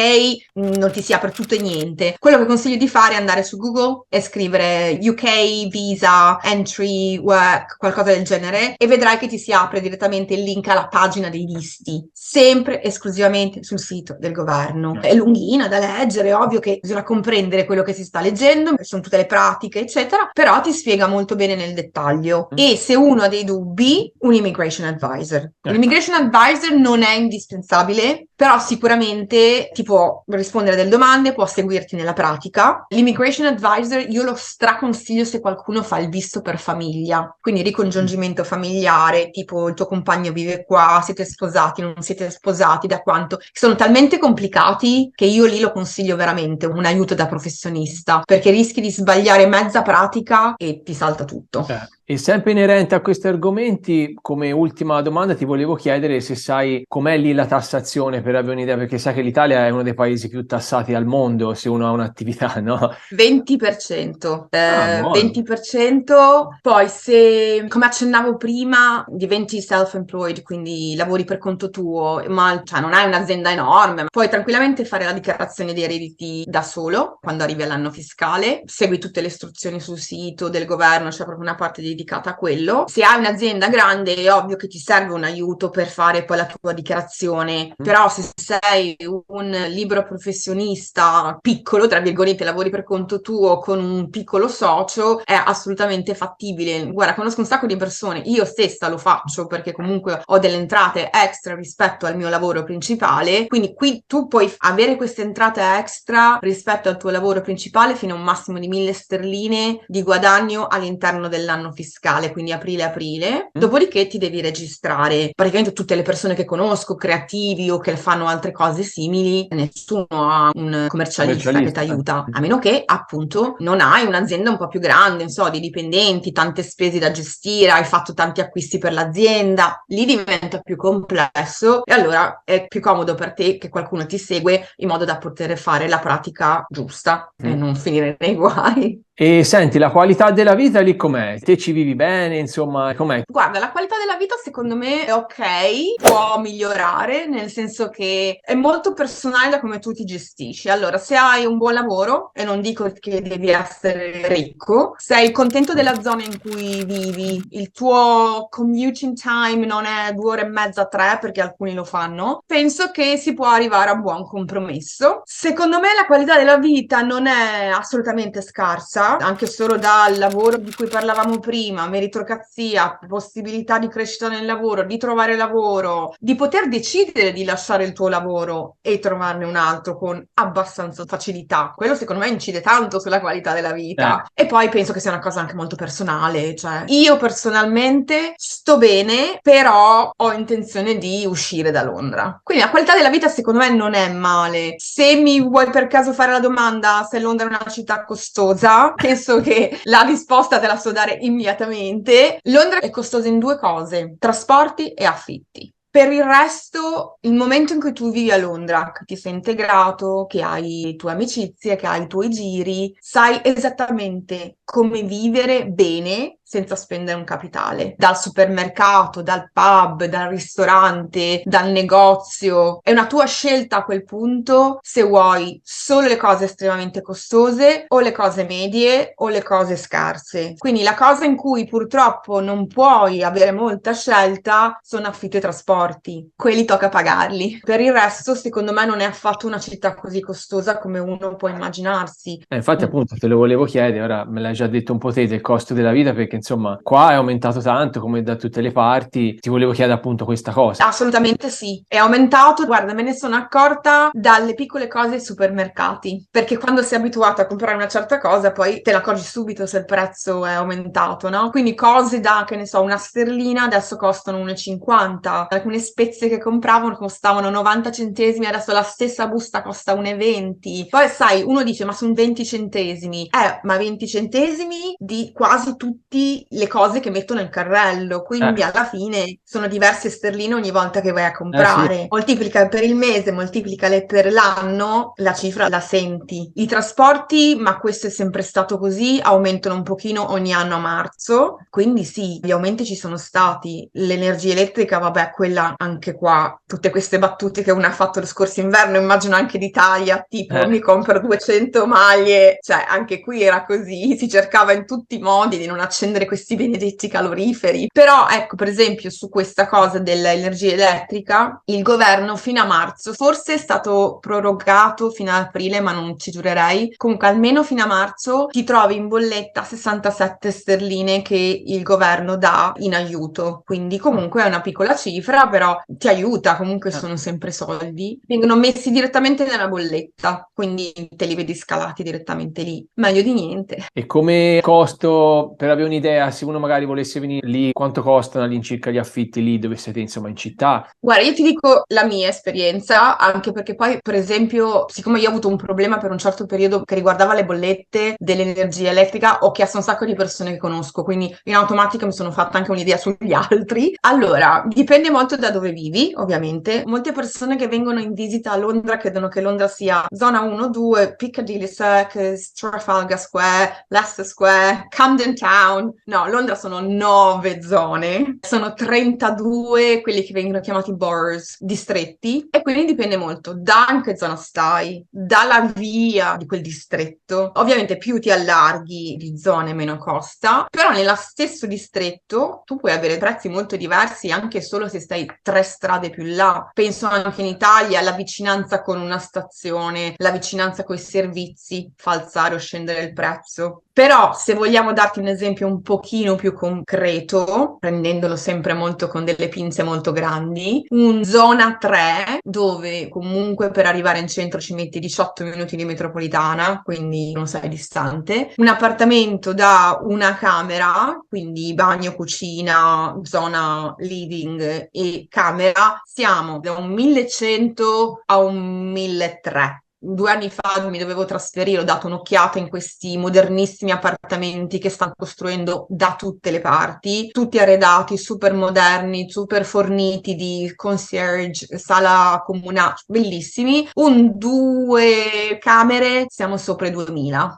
non ti si apre tutto e niente. Quello che consiglio di fare è andare su Google e scrivere UK, visa, entry, work, qualcosa del genere, e vedrai che ti si apre direttamente il link alla pagina dei visti, sempre esclusivamente sul sito del governo. È lunghina da leggere, ovvio che bisogna comprendere quello che si sta leggendo, sono tutte le pratiche, eccetera, però ti spiega molto bene nel dettaglio. E se uno ha dei dubbi, un immigration advisor. L'immigration advisor non è indispensabile, però sicuramente ti può rispondere delle domande, può seguirti nella pratica. L'immigration advisor io lo straconsiglio se qualcuno fa il visto per famiglia, quindi ricongiungimento familiare, tipo il tuo compagno vive qua, siete sposati, non siete sposati, da quanto. Sono talmente complicati che io lì lo consiglio veramente, un aiuto da professionista, perché rischi di sbagliare mezza pratica e ti salta tutto. E sempre inerente a questi argomenti, come ultima domanda ti volevo chiedere se sai com'è lì la tassazione, per avere un'idea, perché sai che l'Italia è uno dei paesi più tassati al mondo se uno ha un'attività, no? 20%, Buono. 20%, poi se, come accennavo prima, diventi self-employed, quindi lavori per conto tuo, ma cioè, non hai un'azienda enorme, ma puoi tranquillamente fare la dichiarazione dei redditi da solo quando arrivi all'anno fiscale, segui tutte le istruzioni sul sito del governo, c'è proprio una parte dedicata a quello. Se hai un'azienda grande è ovvio che ti serve un aiuto per fare poi la tua dichiarazione, però se sei un libero professionista piccolo, tra virgolette, lavori per conto tuo con un piccolo socio, è assolutamente fattibile. Guarda, conosco un sacco di persone, io stessa lo faccio perché comunque ho delle entrate extra rispetto al mio lavoro principale, quindi qui tu puoi avere queste entrate extra rispetto al tuo lavoro principale fino a un massimo di 1.000 sterline di guadagno all'interno dell'anno fiscale, quindi aprile-aprile, dopodiché ti devi registrare. Praticamente tutte le persone che conosco, creativi o che fanno altre cose simili, nessuno ha un commercialista che ti aiuta, a meno che appunto non hai un'azienda un po' più grande, non so, di dipendenti, tante spese da gestire, hai fatto tanti acquisti per l'azienda, lì diventa più complesso e allora è più comodo per te che qualcuno ti segue in modo da poter fare la pratica giusta e non finire nei guai. E senti, la qualità della vita lì com'è? Te ci vivi bene, insomma, com'è? Guarda, la qualità della vita secondo me è ok, può migliorare, nel senso che è molto personale da come tu ti gestisci. Allora, se hai un buon lavoro, e non dico che devi essere ricco, sei contento della zona in cui vivi, il tuo commuting time non è 2 ore e mezza, 3, perché alcuni lo fanno, penso che si può arrivare a un buon compromesso. Secondo me la qualità della vita non è assolutamente scarsa, anche solo dal lavoro di cui parlavamo prima, meritocrazia, possibilità di crescita nel lavoro, di trovare lavoro, di poter decidere di lasciare il tuo lavoro e trovarne un altro con abbastanza facilità. Quello secondo me incide tanto sulla qualità della vita. E poi penso che sia una cosa anche molto personale, cioè io personalmente sto bene, però ho intenzione di uscire da Londra. Quindi la qualità della vita secondo me non è male. Se mi vuoi per caso fare la domanda se Londra è una città costosa, penso che la risposta te la so dare immediatamente. Londra è costosa in 2 cose: trasporti e affitti. Per il resto, il momento in cui tu vivi a Londra, che ti sei integrato, che hai le tue amicizie, che hai i tuoi giri, sai esattamente come vivere bene senza spendere un capitale. Dal supermercato, dal pub, dal ristorante, dal negozio. È una tua scelta a quel punto se vuoi solo le cose estremamente costose o le cose medie o le cose scarse. Quindi la cosa in cui purtroppo non puoi avere molta scelta sono affitto e trasporti. Quelli tocca pagarli. Per il resto, secondo me, non è affatto una città così costosa come uno può immaginarsi. Infatti, appunto, te lo volevo chiedere, ora me l'hai già detto un po' te del costo della vita, perché insomma, qua è aumentato tanto come da tutte le parti. Ti volevo chiedere appunto questa cosa. Assolutamente sì, è aumentato. Guarda, me ne sono accorta dalle piccole cose ai supermercati, perché quando sei abituato a comprare una certa cosa, poi te ne accorgi subito se il prezzo è aumentato, no? Quindi cose da, che ne so, una sterlina adesso costano 1,50, alcune spezie che compravano costavano 90 centesimi, adesso la stessa busta costa 1,20. Poi sai, uno dice, ma sono 20 centesimi. Ma 20 centesimi di quasi tutte le cose che mettono nel carrello, quindi alla fine sono diverse sterline ogni volta che vai a comprare. Sì. Moltiplica per il mese, moltiplicale per l'anno, la cifra la senti. I trasporti, ma questo è sempre stato così, aumentano un pochino ogni anno a marzo, quindi sì, gli aumenti ci sono stati. L'energia elettrica, vabbè, quella anche qua, tutte queste battute che una ha fatto lo scorso inverno, immagino anche d'Italia, tipo mi compro 200 maglie, cioè anche qui era così, si cercava in tutti i modi di non accendere questi benedetti caloriferi. Però ecco, per esempio, su questa cosa dell'energia elettrica, il governo fino a marzo, forse è stato prorogato fino ad aprile, ma non ci giurerei, comunque almeno fino a marzo ti trovi in bolletta 67 sterline che il governo dà in aiuto, quindi comunque è una piccola cifra, però ti aiuta, comunque sono sempre soldi, vengono messi direttamente nella bolletta, quindi te li vedi scalati direttamente lì, meglio di niente. E come costo, per avere un'idea, se uno magari volesse venire lì, quanto costano all'incirca gli affitti lì dove siete, insomma, in città? Guarda, io ti dico la mia esperienza, anche perché poi, per esempio, siccome io ho avuto un problema per un certo periodo che riguardava le bollette dell'energia elettrica, ho chiesto a un sacco di persone che conosco, quindi in automatico mi sono fatta anche un'idea sugli altri. Allora, dipende molto da dove vivi, ovviamente. Molte persone che vengono in visita a Londra credono che Londra sia zona 1, 2, Piccadilly Circus, Trafalgar Square, Leicester Square, Camden Town. No, Londra sono 9 zone, sono 32 quelli che vengono chiamati boroughs, distretti, e quindi dipende molto da anche zona stai, dalla via di quel distretto. Ovviamente più ti allarghi di zone meno costa, però nello stesso distretto tu puoi avere prezzi molto diversi anche solo se stai 3 strade più là. Penso anche in Italia la vicinanza con una stazione, la vicinanza con i servizi fa alzare o scendere il prezzo. Però se vogliamo darti un esempio un pochino più concreto, prendendolo sempre molto con delle pinze molto grandi, un zona 3 dove comunque per arrivare in centro ci metti 18 minuti di metropolitana, quindi non sei distante, un appartamento da una camera, quindi bagno, cucina, zona living e camera, siamo da un 1100 a un 1300. 2 anni fa mi dovevo trasferire, ho dato un'occhiata in questi modernissimi appartamenti che stanno costruendo da tutte le parti, tutti arredati, super moderni, super forniti di concierge, sala comunale, bellissimi. Un 2 camere siamo sopra i 2000.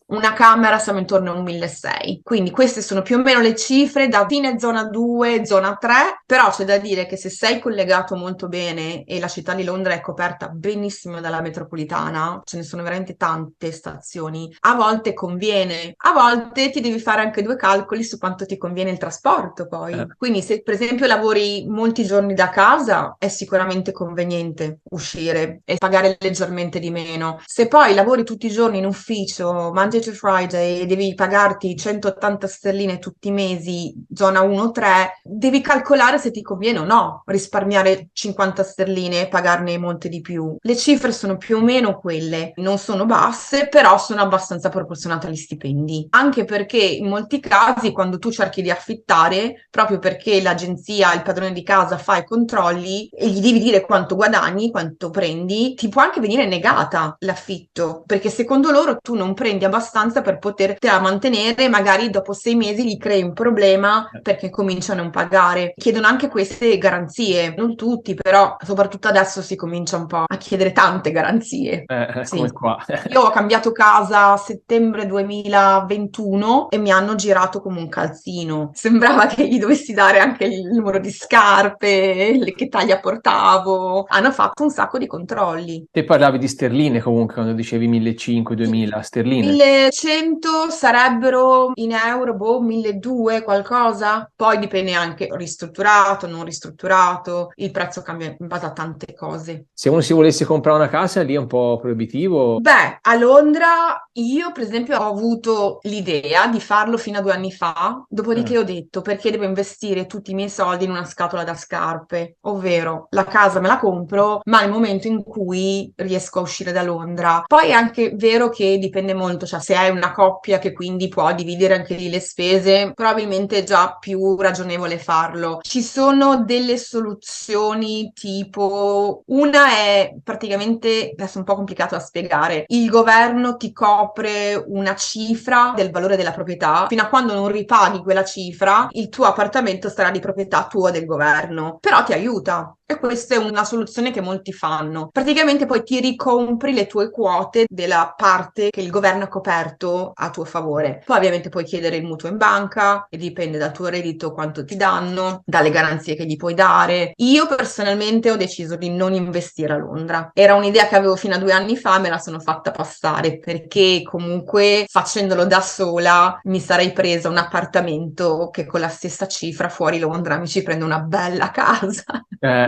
Una camera siamo intorno a un 1.600, quindi queste sono più o meno le cifre da fine zona 2, zona 3, però c'è da dire che se sei collegato molto bene e la città di Londra è coperta benissimo dalla metropolitana, ce ne sono veramente tante stazioni, a volte conviene, a volte ti devi fare anche 2 calcoli su quanto ti conviene il trasporto poi, quindi se per esempio lavori molti giorni da casa è sicuramente conveniente uscire e pagare leggermente di meno, se poi lavori tutti i giorni in ufficio Monday to Friday e devi pagarti 180 sterline tutti i mesi, zona 1-3, devi calcolare se ti conviene o no risparmiare 50 sterline e pagarne molte di più. Le cifre sono più o meno quelle, non sono basse, però sono abbastanza proporzionate agli stipendi. Anche perché in molti casi quando tu cerchi di affittare, proprio perché l'agenzia, il padrone di casa fa i controlli e gli devi dire quanto guadagni, quanto prendi, ti può anche venire negata l'affitto, perché secondo loro tu non prendi prendi abbastanza per potertela mantenere, magari dopo 6 mesi gli crei un problema perché cominciano a non pagare. Chiedono anche queste garanzie, non tutti, però soprattutto adesso si comincia un po' a chiedere tante garanzie. Sì. Come qua. Io ho cambiato casa a settembre 2021 e mi hanno girato come un calzino. Sembrava che gli dovessi dare anche il numero di scarpe, che taglia portavo. Hanno fatto un sacco di controlli. Te parlavi di sterline comunque quando dicevi 1.500-2.000 sterline. 1100 sarebbero in euro, 1200 qualcosa. Poi dipende anche ristrutturato, non ristrutturato, il prezzo cambia in base a tante cose. Se uno si volesse comprare una casa, lì è un po' proibitivo. Beh, a Londra io per esempio ho avuto l'idea di farlo fino a 2 anni fa, dopodiché ho detto perché devo investire tutti i miei soldi in una scatola da scarpe, ovvero la casa me la compro, ma nel momento in cui riesco a uscire da Londra. Poi è anche vero che dipende molto, cioè se hai una coppia che quindi può dividere anche lì le spese, probabilmente è già più ragionevole farlo. Ci sono delle soluzioni tipo, una è praticamente, adesso è un po' complicato da spiegare, il governo ti copre una cifra del valore della proprietà, fino a quando non ripaghi quella cifra, il tuo appartamento sarà di proprietà tua del governo, però ti aiuta. E questa è una soluzione che molti fanno. Praticamente poi ti ricompri le tue quote della parte che il governo ha coperto a tuo favore. Poi ovviamente puoi chiedere il mutuo in banca e dipende dal tuo reddito quanto ti danno, dalle garanzie che gli puoi dare. Io personalmente ho deciso di non investire a Londra. Era un'idea che avevo fino a 2 anni fa, me la sono fatta passare perché comunque facendolo da sola mi sarei presa un appartamento che con la stessa cifra fuori Londra mi ci prendo una bella casa.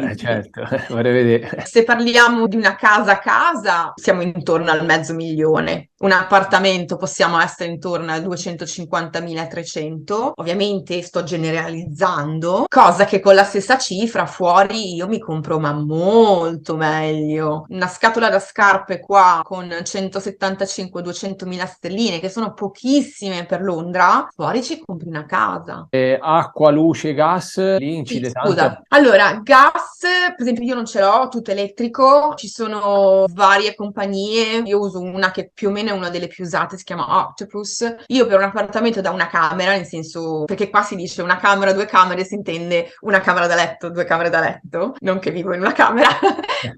Certo, vorrei vedere. Se parliamo di una casa a casa, siamo intorno al 500.000. Un appartamento possiamo essere intorno ai 250.000-300. Ovviamente sto generalizzando, cosa che con la stessa cifra fuori io mi compro ma molto meglio. Una scatola da scarpe qua con 175-200.000 sterline, che sono pochissime per Londra, fuori ci compri una casa. Acqua, luce, gas, lì incide Sì, tanto. scusa. Allora, gas, per esempio io non ce l'ho, tutto elettrico, ci sono varie compagnie, io uso una che più o meno è una delle più usate, si chiama Octopus. Io per un appartamento da una camera, nel senso, perché qua si dice una camera, 2 camere, si intende una camera da letto, 2 camere da letto, non che vivo in una camera.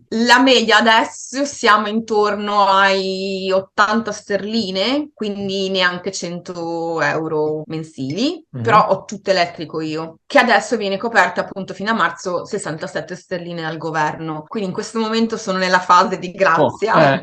La media adesso siamo intorno ai 80 sterline, quindi neanche 100 euro mensili, però ho tutto elettrico io, che adesso viene coperta appunto fino a marzo 67 sterline dal governo. Quindi in questo momento sono nella fase di grazia,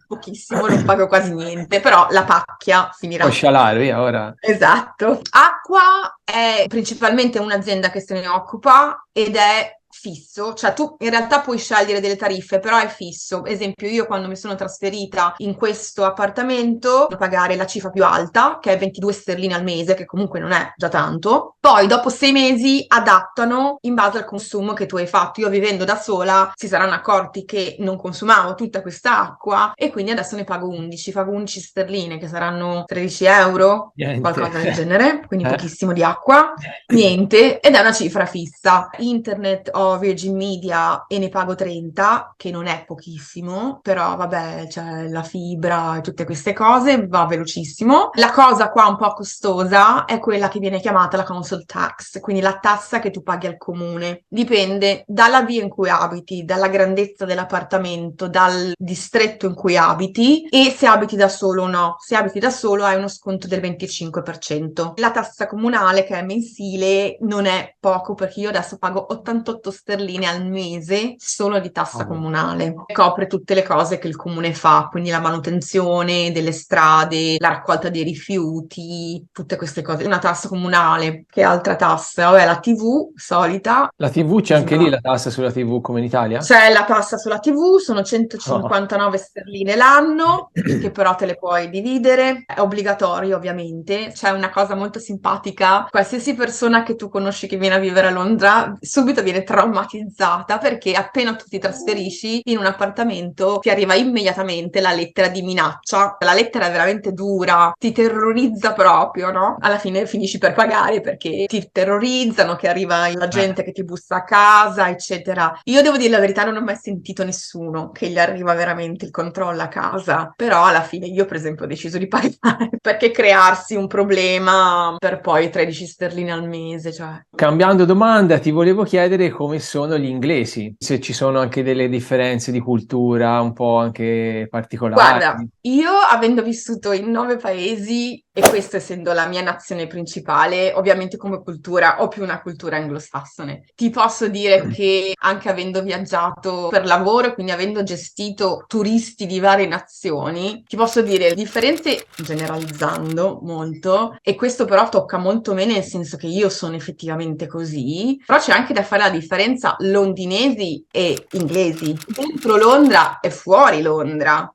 pochissimo, non pago quasi niente, però la pacchia finirà. Puoi scialare via ora. Esatto. Acqua è principalmente un'azienda che se ne occupa ed è fisso, cioè tu in realtà puoi scegliere delle tariffe, però è fisso. Esempio, io quando mi sono trasferita in questo appartamento devo pagare la cifra più alta, che è 22 sterline al mese, che comunque non è già tanto. Poi dopo 6 mesi adattano in base al consumo che tu hai fatto. Io vivendo da sola si saranno accorti che non consumavo tutta questa acqua e quindi adesso ne pago 11, pago 11 sterline che saranno 13 euro, Niente. qualcosa del genere, quindi pochissimo di acqua, niente, ed è una cifra fissa. Internet ho Virgin Media e ne pago 30, che non è pochissimo, però vabbè, c'è la fibra e tutte queste cose, va velocissimo. La cosa qua un po' costosa è quella che viene chiamata la council tax, quindi la tassa che tu paghi al comune. Dipende dalla via in cui abiti, dalla grandezza dell'appartamento, dal distretto in cui abiti e se abiti da solo o no. Se abiti da solo hai uno sconto del 25%. La tassa comunale, che è mensile, non è poco perché io adesso pago 88 sterline al mese solo di tassa comunale. Copre tutte le cose che il comune fa, quindi la manutenzione delle strade, la raccolta dei rifiuti, tutte queste cose. Una tassa comunale. Che altra tassa? Vabbè, la TV solita. La TV, c'è anche lì la tassa sulla TV come in Italia? C'è la tassa sulla TV, sono 159 sterline l'anno, che però te le puoi dividere. È obbligatorio, ovviamente. C'è una cosa molto simpatica. Qualsiasi persona che tu conosci che viene a vivere a Londra subito viene traumatizzata traumatizzata perché appena tu ti trasferisci in un appartamento ti arriva immediatamente la lettera di minaccia. La lettera è veramente dura, ti terrorizza proprio, no? Alla fine finisci per pagare perché ti terrorizzano, che arriva la gente che ti bussa a casa, eccetera. Io devo dire la verità, non ho mai sentito nessuno che gli arriva veramente il controllo a casa, però alla fine io per esempio ho deciso di pagare perché crearsi un problema per poi 13 sterline al mese, cioè. Cambiando domanda, ti volevo chiedere come sono gli inglesi, se ci sono anche delle differenze di cultura un po' anche particolari. Guarda, io avendo vissuto in 9 paesi e questo essendo la mia nazione principale, ovviamente come cultura ho più una cultura anglosassone. Ti posso dire che anche avendo viaggiato per lavoro, quindi avendo gestito turisti di varie nazioni, ti posso dire differenze generalizzando molto, e questo però tocca molto me nel senso che io sono effettivamente così, però c'è anche da fare la differenza londinesi e inglesi, dentro Londra e fuori Londra.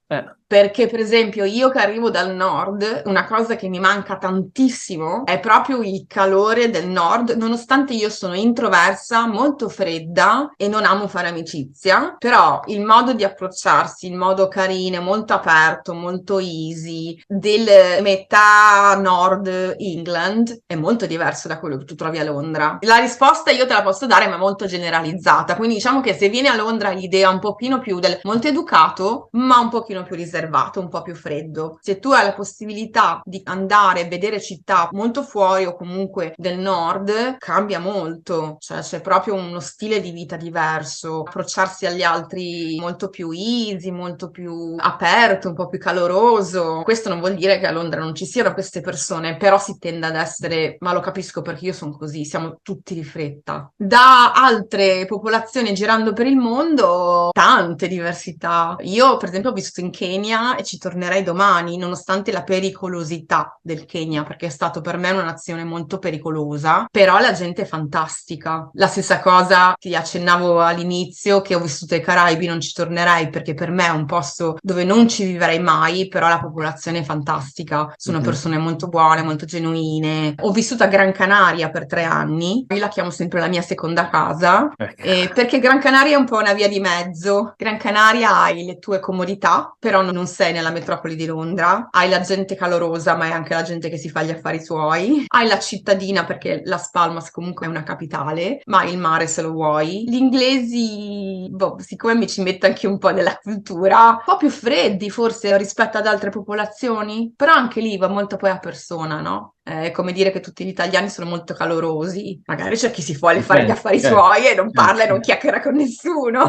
Perché, per esempio, io che arrivo dal nord, una cosa che mi manca tantissimo è proprio il calore del nord, nonostante io sono introversa, molto fredda e non amo fare amicizia, però il modo di approcciarsi, il modo carino, molto aperto, molto easy, del metà nord England è molto diverso da quello che tu trovi a Londra. La risposta io te la posso dare, ma è molto generalizzata, quindi diciamo che se vieni a Londra l'idea è un pochino più del molto educato, ma un pochino più riservato, un po' più freddo. Se tu hai la possibilità di andare e vedere città molto fuori o comunque del nord, cambia molto, cioè c'è proprio uno stile di vita diverso, approcciarsi agli altri molto più easy, molto più aperto, un po' più caloroso. Questo non vuol dire che a Londra non ci siano queste persone, però si tende ad essere, ma lo capisco perché io sono così, siamo tutti di fretta. Da altre popolazioni girando per il mondo, tante diversità. Io per esempio ho vissuto in Kenya e ci tornerei domani, nonostante la pericolosità del Kenya, perché è stato per me una nazione molto pericolosa, però la gente è fantastica. La stessa cosa ti accennavo all'inizio, che ho vissuto ai Caraibi, non ci tornerei perché per me è un posto dove non ci vivrei mai, però la popolazione è fantastica, sono persone molto buone, molto genuine. Ho vissuto a Gran Canaria per 3 anni, io la chiamo sempre la mia seconda casa, perché Gran Canaria è un po' una via di mezzo. Gran Canaria hai le tue comodità, però non sei nella metropoli di Londra, hai la gente calorosa, ma è anche la gente che si fa gli affari suoi, hai la cittadina perché Las Palmas comunque è una capitale, ma hai il mare se lo vuoi. Gli inglesi, siccome mi ci metto anche un po' nella cultura, un po' più freddi forse rispetto ad altre popolazioni, però anche lì va molto poi a persona, no? È come dire che tutti gli italiani sono molto calorosi, magari c'è chi si vuole fare gli affari suoi e non parla e non chiacchiera con nessuno.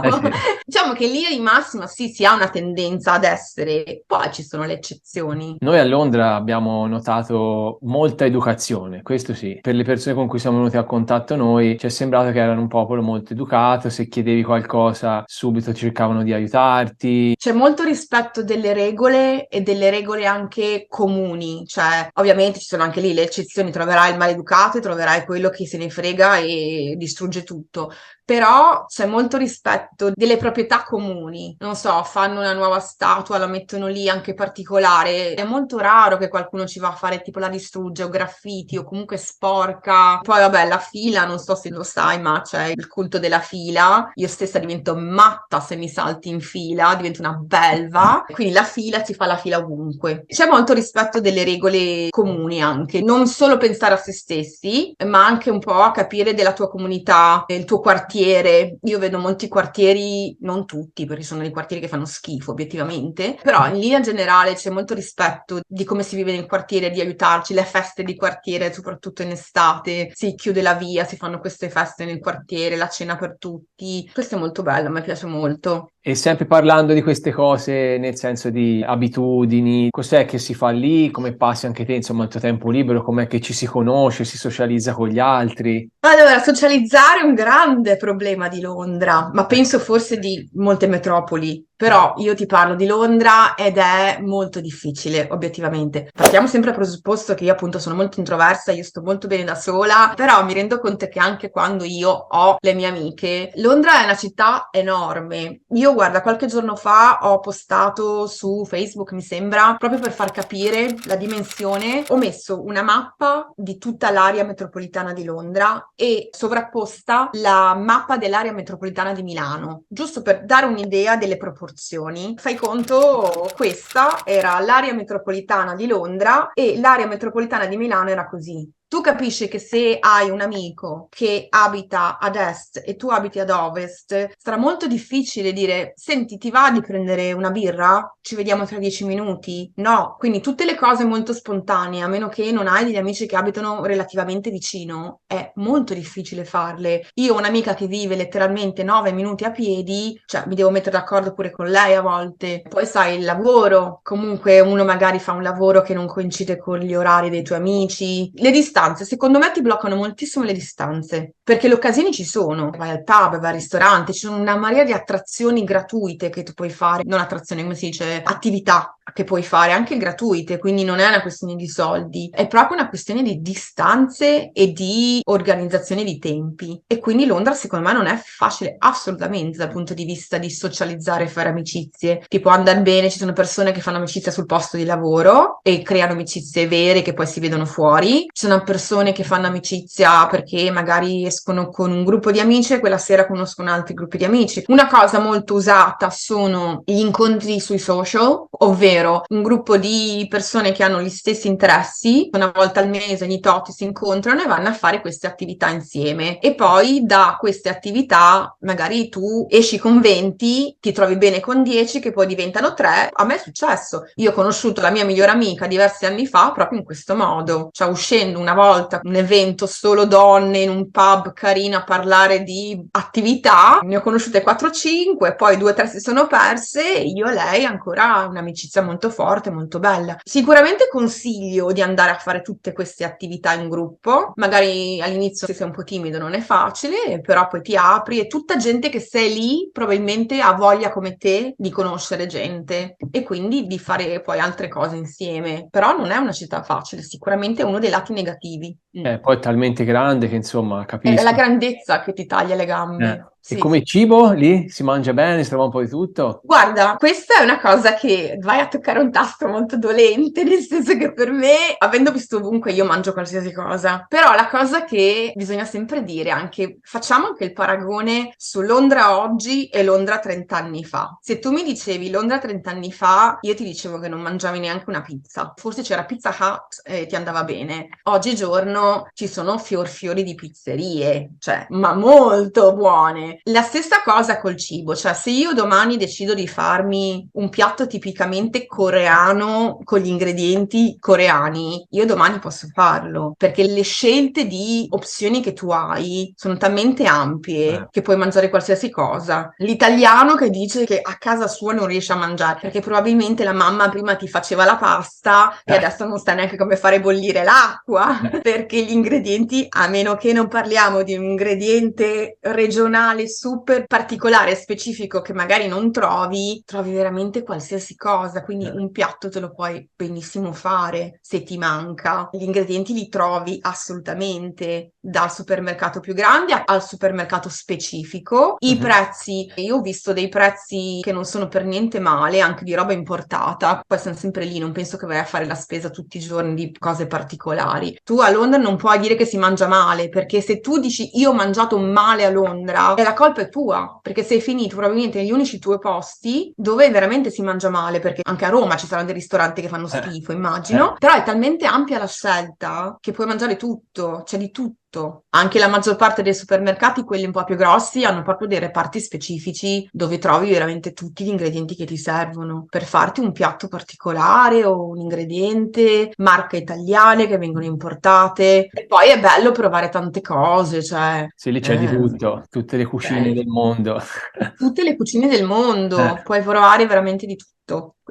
Diciamo che lì di massima sì, si ha una tendenza ad essere, poi ci sono le eccezioni. Noi a Londra abbiamo notato molta educazione, questo sì. Per le persone con cui siamo venuti a contatto noi ci è sembrato che erano un popolo molto educato, se chiedevi qualcosa subito cercavano di aiutarti. C'è molto rispetto delle regole e delle regole anche comuni, cioè ovviamente ci sono anche lì le eccezioni, troverai il maleducato e troverai quello che se ne frega e distrugge tutto. Però c'è molto rispetto delle proprietà comuni, non so, fanno una nuova statua, la mettono lì anche particolare, è molto raro che qualcuno ci va a fare tipo la distrugge o graffiti o comunque sporca. Poi vabbè, la fila, non so se lo sai, ma c'è il culto della fila, io stessa divento matta se mi salti in fila, divento una belva, quindi la fila si fa la fila ovunque. C'è molto rispetto delle regole comuni anche, non solo pensare a se stessi, ma anche un po' a capire della tua comunità, il tuo quartiere. Io vedo molti quartieri, non tutti, perché sono dei quartieri che fanno schifo obiettivamente, però in linea generale c'è molto rispetto di come si vive nel quartiere, di aiutarci, le feste di quartiere, soprattutto in estate, si chiude la via, si fanno queste feste nel quartiere, la cena per tutti. Questo è molto bello, a me piace molto. E sempre parlando di queste cose nel senso di abitudini, cos'è che si fa lì, come passi anche te insomma il tuo tempo libero, com'è che ci si conosce, si socializza con gli altri? Allora, socializzare è un grande problema di Londra, ma penso forse di molte metropoli. Però io ti parlo di Londra ed è molto difficile, obiettivamente. Partiamo sempre dal presupposto che io appunto sono molto introversa, io sto molto bene da sola, però mi rendo conto che anche quando io ho le mie amiche, Londra è una città enorme. Io, guarda, qualche giorno fa ho postato su Facebook, mi sembra, proprio per far capire la dimensione, ho messo una mappa di tutta l'area metropolitana di Londra e sovrapposta la mappa dell'area metropolitana di Milano, giusto per dare un'idea delle proporzioni. Fai conto, questa era l'area metropolitana di Londra e l'area metropolitana di Milano era così. Tu capisci che se hai un amico che abita ad est e tu abiti ad ovest, sarà molto difficile dire: senti, ti va di prendere una birra? Ci vediamo tra 10 minuti? No, quindi tutte le cose molto spontanee, a meno che non hai degli amici che abitano relativamente vicino, è molto difficile farle. Io ho un'amica che vive letteralmente 9 minuti a piedi, cioè mi devo mettere d'accordo pure con lei a volte. Poi sai, il lavoro, comunque uno magari fa un lavoro che non coincide con gli orari dei tuoi amici. Le distanze, secondo me ti bloccano moltissimo le distanze, perché le occasioni ci sono. Vai al pub, vai al ristorante, ci sono una marea di attrazioni gratuite che tu puoi fare, non attrazioni, come si dice, attività che puoi fare anche gratuite, quindi non è una questione di soldi, è proprio una questione di distanze e di organizzazione di tempi. E quindi Londra secondo me non è facile assolutamente dal punto di vista di socializzare e fare amicizie. Ti può andare bene, ci sono persone che fanno amicizia sul posto di lavoro e creano amicizie vere che poi si vedono fuori, ci sono persone che fanno amicizia perché magari escono con un gruppo di amici e quella sera conoscono altri gruppi di amici. Una cosa molto usata sono gli incontri sui social, ovvero un gruppo di persone che hanno gli stessi interessi, una volta al mese, ogni tot si incontrano e vanno a fare queste attività insieme. E poi da queste attività magari tu esci con 20, ti trovi bene con 10 che poi diventano 3. A me è successo. Io ho conosciuto la mia migliore amica diversi anni fa proprio in questo modo. Cioè uscendo una volta un evento solo donne in un pub carino a parlare di attività, ne ho conosciute 4-5, poi 2-3 si sono perse e io e lei ancora un'amicizia molto forte, molto bella. Sicuramente consiglio di andare a fare tutte queste attività in gruppo, magari all'inizio se sei un po' timido non è facile, però poi ti apri e tutta gente che sei lì probabilmente ha voglia come te di conoscere gente e quindi di fare poi altre cose insieme, però non è una città facile, sicuramente è uno dei lati negativi. Poi è talmente grande che insomma È la capisco. grandezza che ti taglia le Eh. gambe. E Sì, come sì. cibo lì si mangia bene, si trova un po' di tutto? Guarda, questa è una cosa che vai a toccare un tasto molto dolente, nel senso che per me, avendo visto ovunque, io mangio qualsiasi cosa. Però la cosa che bisogna sempre dire, anche, facciamo anche il paragone su Londra oggi e Londra 30 anni fa. Se tu mi dicevi Londra 30 anni fa, io ti dicevo che non mangiavi neanche una pizza. Forse c'era Pizza Hut e ti andava bene. Oggigiorno ci sono fiori di pizzerie, cioè, ma molto buone. La stessa cosa col cibo, cioè se io domani decido di farmi un piatto tipicamente coreano con gli ingredienti coreani, io domani posso farlo, perché le scelte di opzioni che tu hai sono talmente ampie che puoi mangiare qualsiasi cosa. L'italiano che dice che a casa sua non riesce a mangiare, perché probabilmente la mamma prima ti faceva la pasta e adesso non sa neanche come fare bollire l'acqua, perché gli ingredienti, a meno che non parliamo di un ingrediente regionale super particolare e specifico che magari non trovi veramente qualsiasi cosa, quindi un piatto te lo puoi benissimo fare se ti manca. Gli ingredienti li trovi assolutamente dal supermercato più grande al supermercato specifico. I prezzi, io ho visto dei prezzi che non sono per niente male, anche di roba importata, poi sono sempre lì, non penso che vai a fare la spesa tutti i giorni di cose particolari. Tu a Londra non puoi dire che si mangia male, perché se tu dici io ho mangiato male a Londra, la colpa è tua, perché sei finito probabilmente negli unici due posti dove veramente si mangia male, perché anche a Roma ci saranno dei ristoranti che fanno schifo, immagino, però è talmente ampia la scelta che puoi mangiare tutto, c'è di tutto. Anche la maggior parte dei supermercati, quelli un po' più grossi, hanno proprio dei reparti specifici dove trovi veramente tutti gli ingredienti che ti servono per farti un piatto particolare o un ingrediente, marche italiane che vengono importate. E poi è bello provare tante cose, cioè Sì, lì c'è di tutto, tutte le cucine del mondo. tutte le cucine del mondo, Eh. puoi provare veramente di tutto.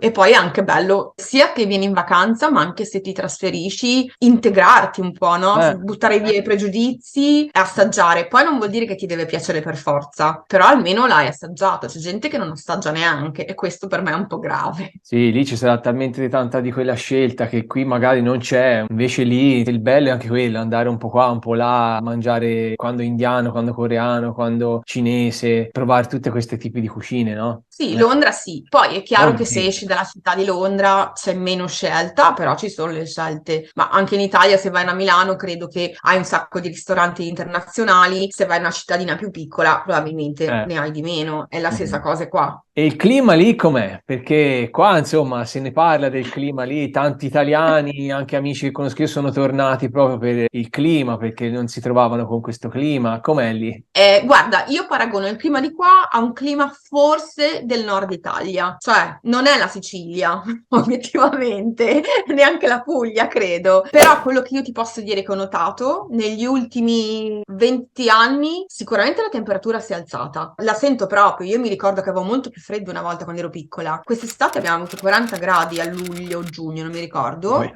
E poi è anche bello, sia che vieni in vacanza, ma anche se ti trasferisci, integrarti un po', no? Eh. Buttare via i pregiudizi e assaggiare. Poi non vuol dire che ti deve piacere per forza, però almeno l'hai assaggiato. C'è gente che non assaggia neanche e questo per me è un po' grave. Sì, lì ci sarà talmente tanta di quella scelta che qui magari non c'è, invece lì il bello è anche quello, andare un po' qua, un po' là, mangiare quando indiano, quando coreano, quando cinese, provare tutte queste tipi di cucine, no? Sì, Londra sì. Poi è chiaro che se esci dalla città di Londra c'è meno scelta, però ci sono le scelte. Ma anche in Italia, se vai a Milano, credo che hai un sacco di ristoranti internazionali. Se vai in una cittadina più piccola, probabilmente Eh. ne hai di meno. È la stessa Mhm. cosa qua. E il clima lì com'è? Perché qua, insomma, se ne parla del clima lì, tanti italiani, anche amici che conosco io, sono tornati proprio per il clima, perché non si trovavano con questo clima. Com'è lì? Guarda, io paragono il clima di qua a un clima forse del nord Italia, cioè non è la Sicilia, obiettivamente, neanche la Puglia, credo. Però quello che io ti posso dire che ho notato negli ultimi 20 anni, sicuramente la temperatura si è alzata. La sento proprio, io mi ricordo che avevo molto più freddo una volta quando ero piccola. Quest'estate abbiamo avuto 40 gradi a luglio o giugno, non mi ricordo. Poi.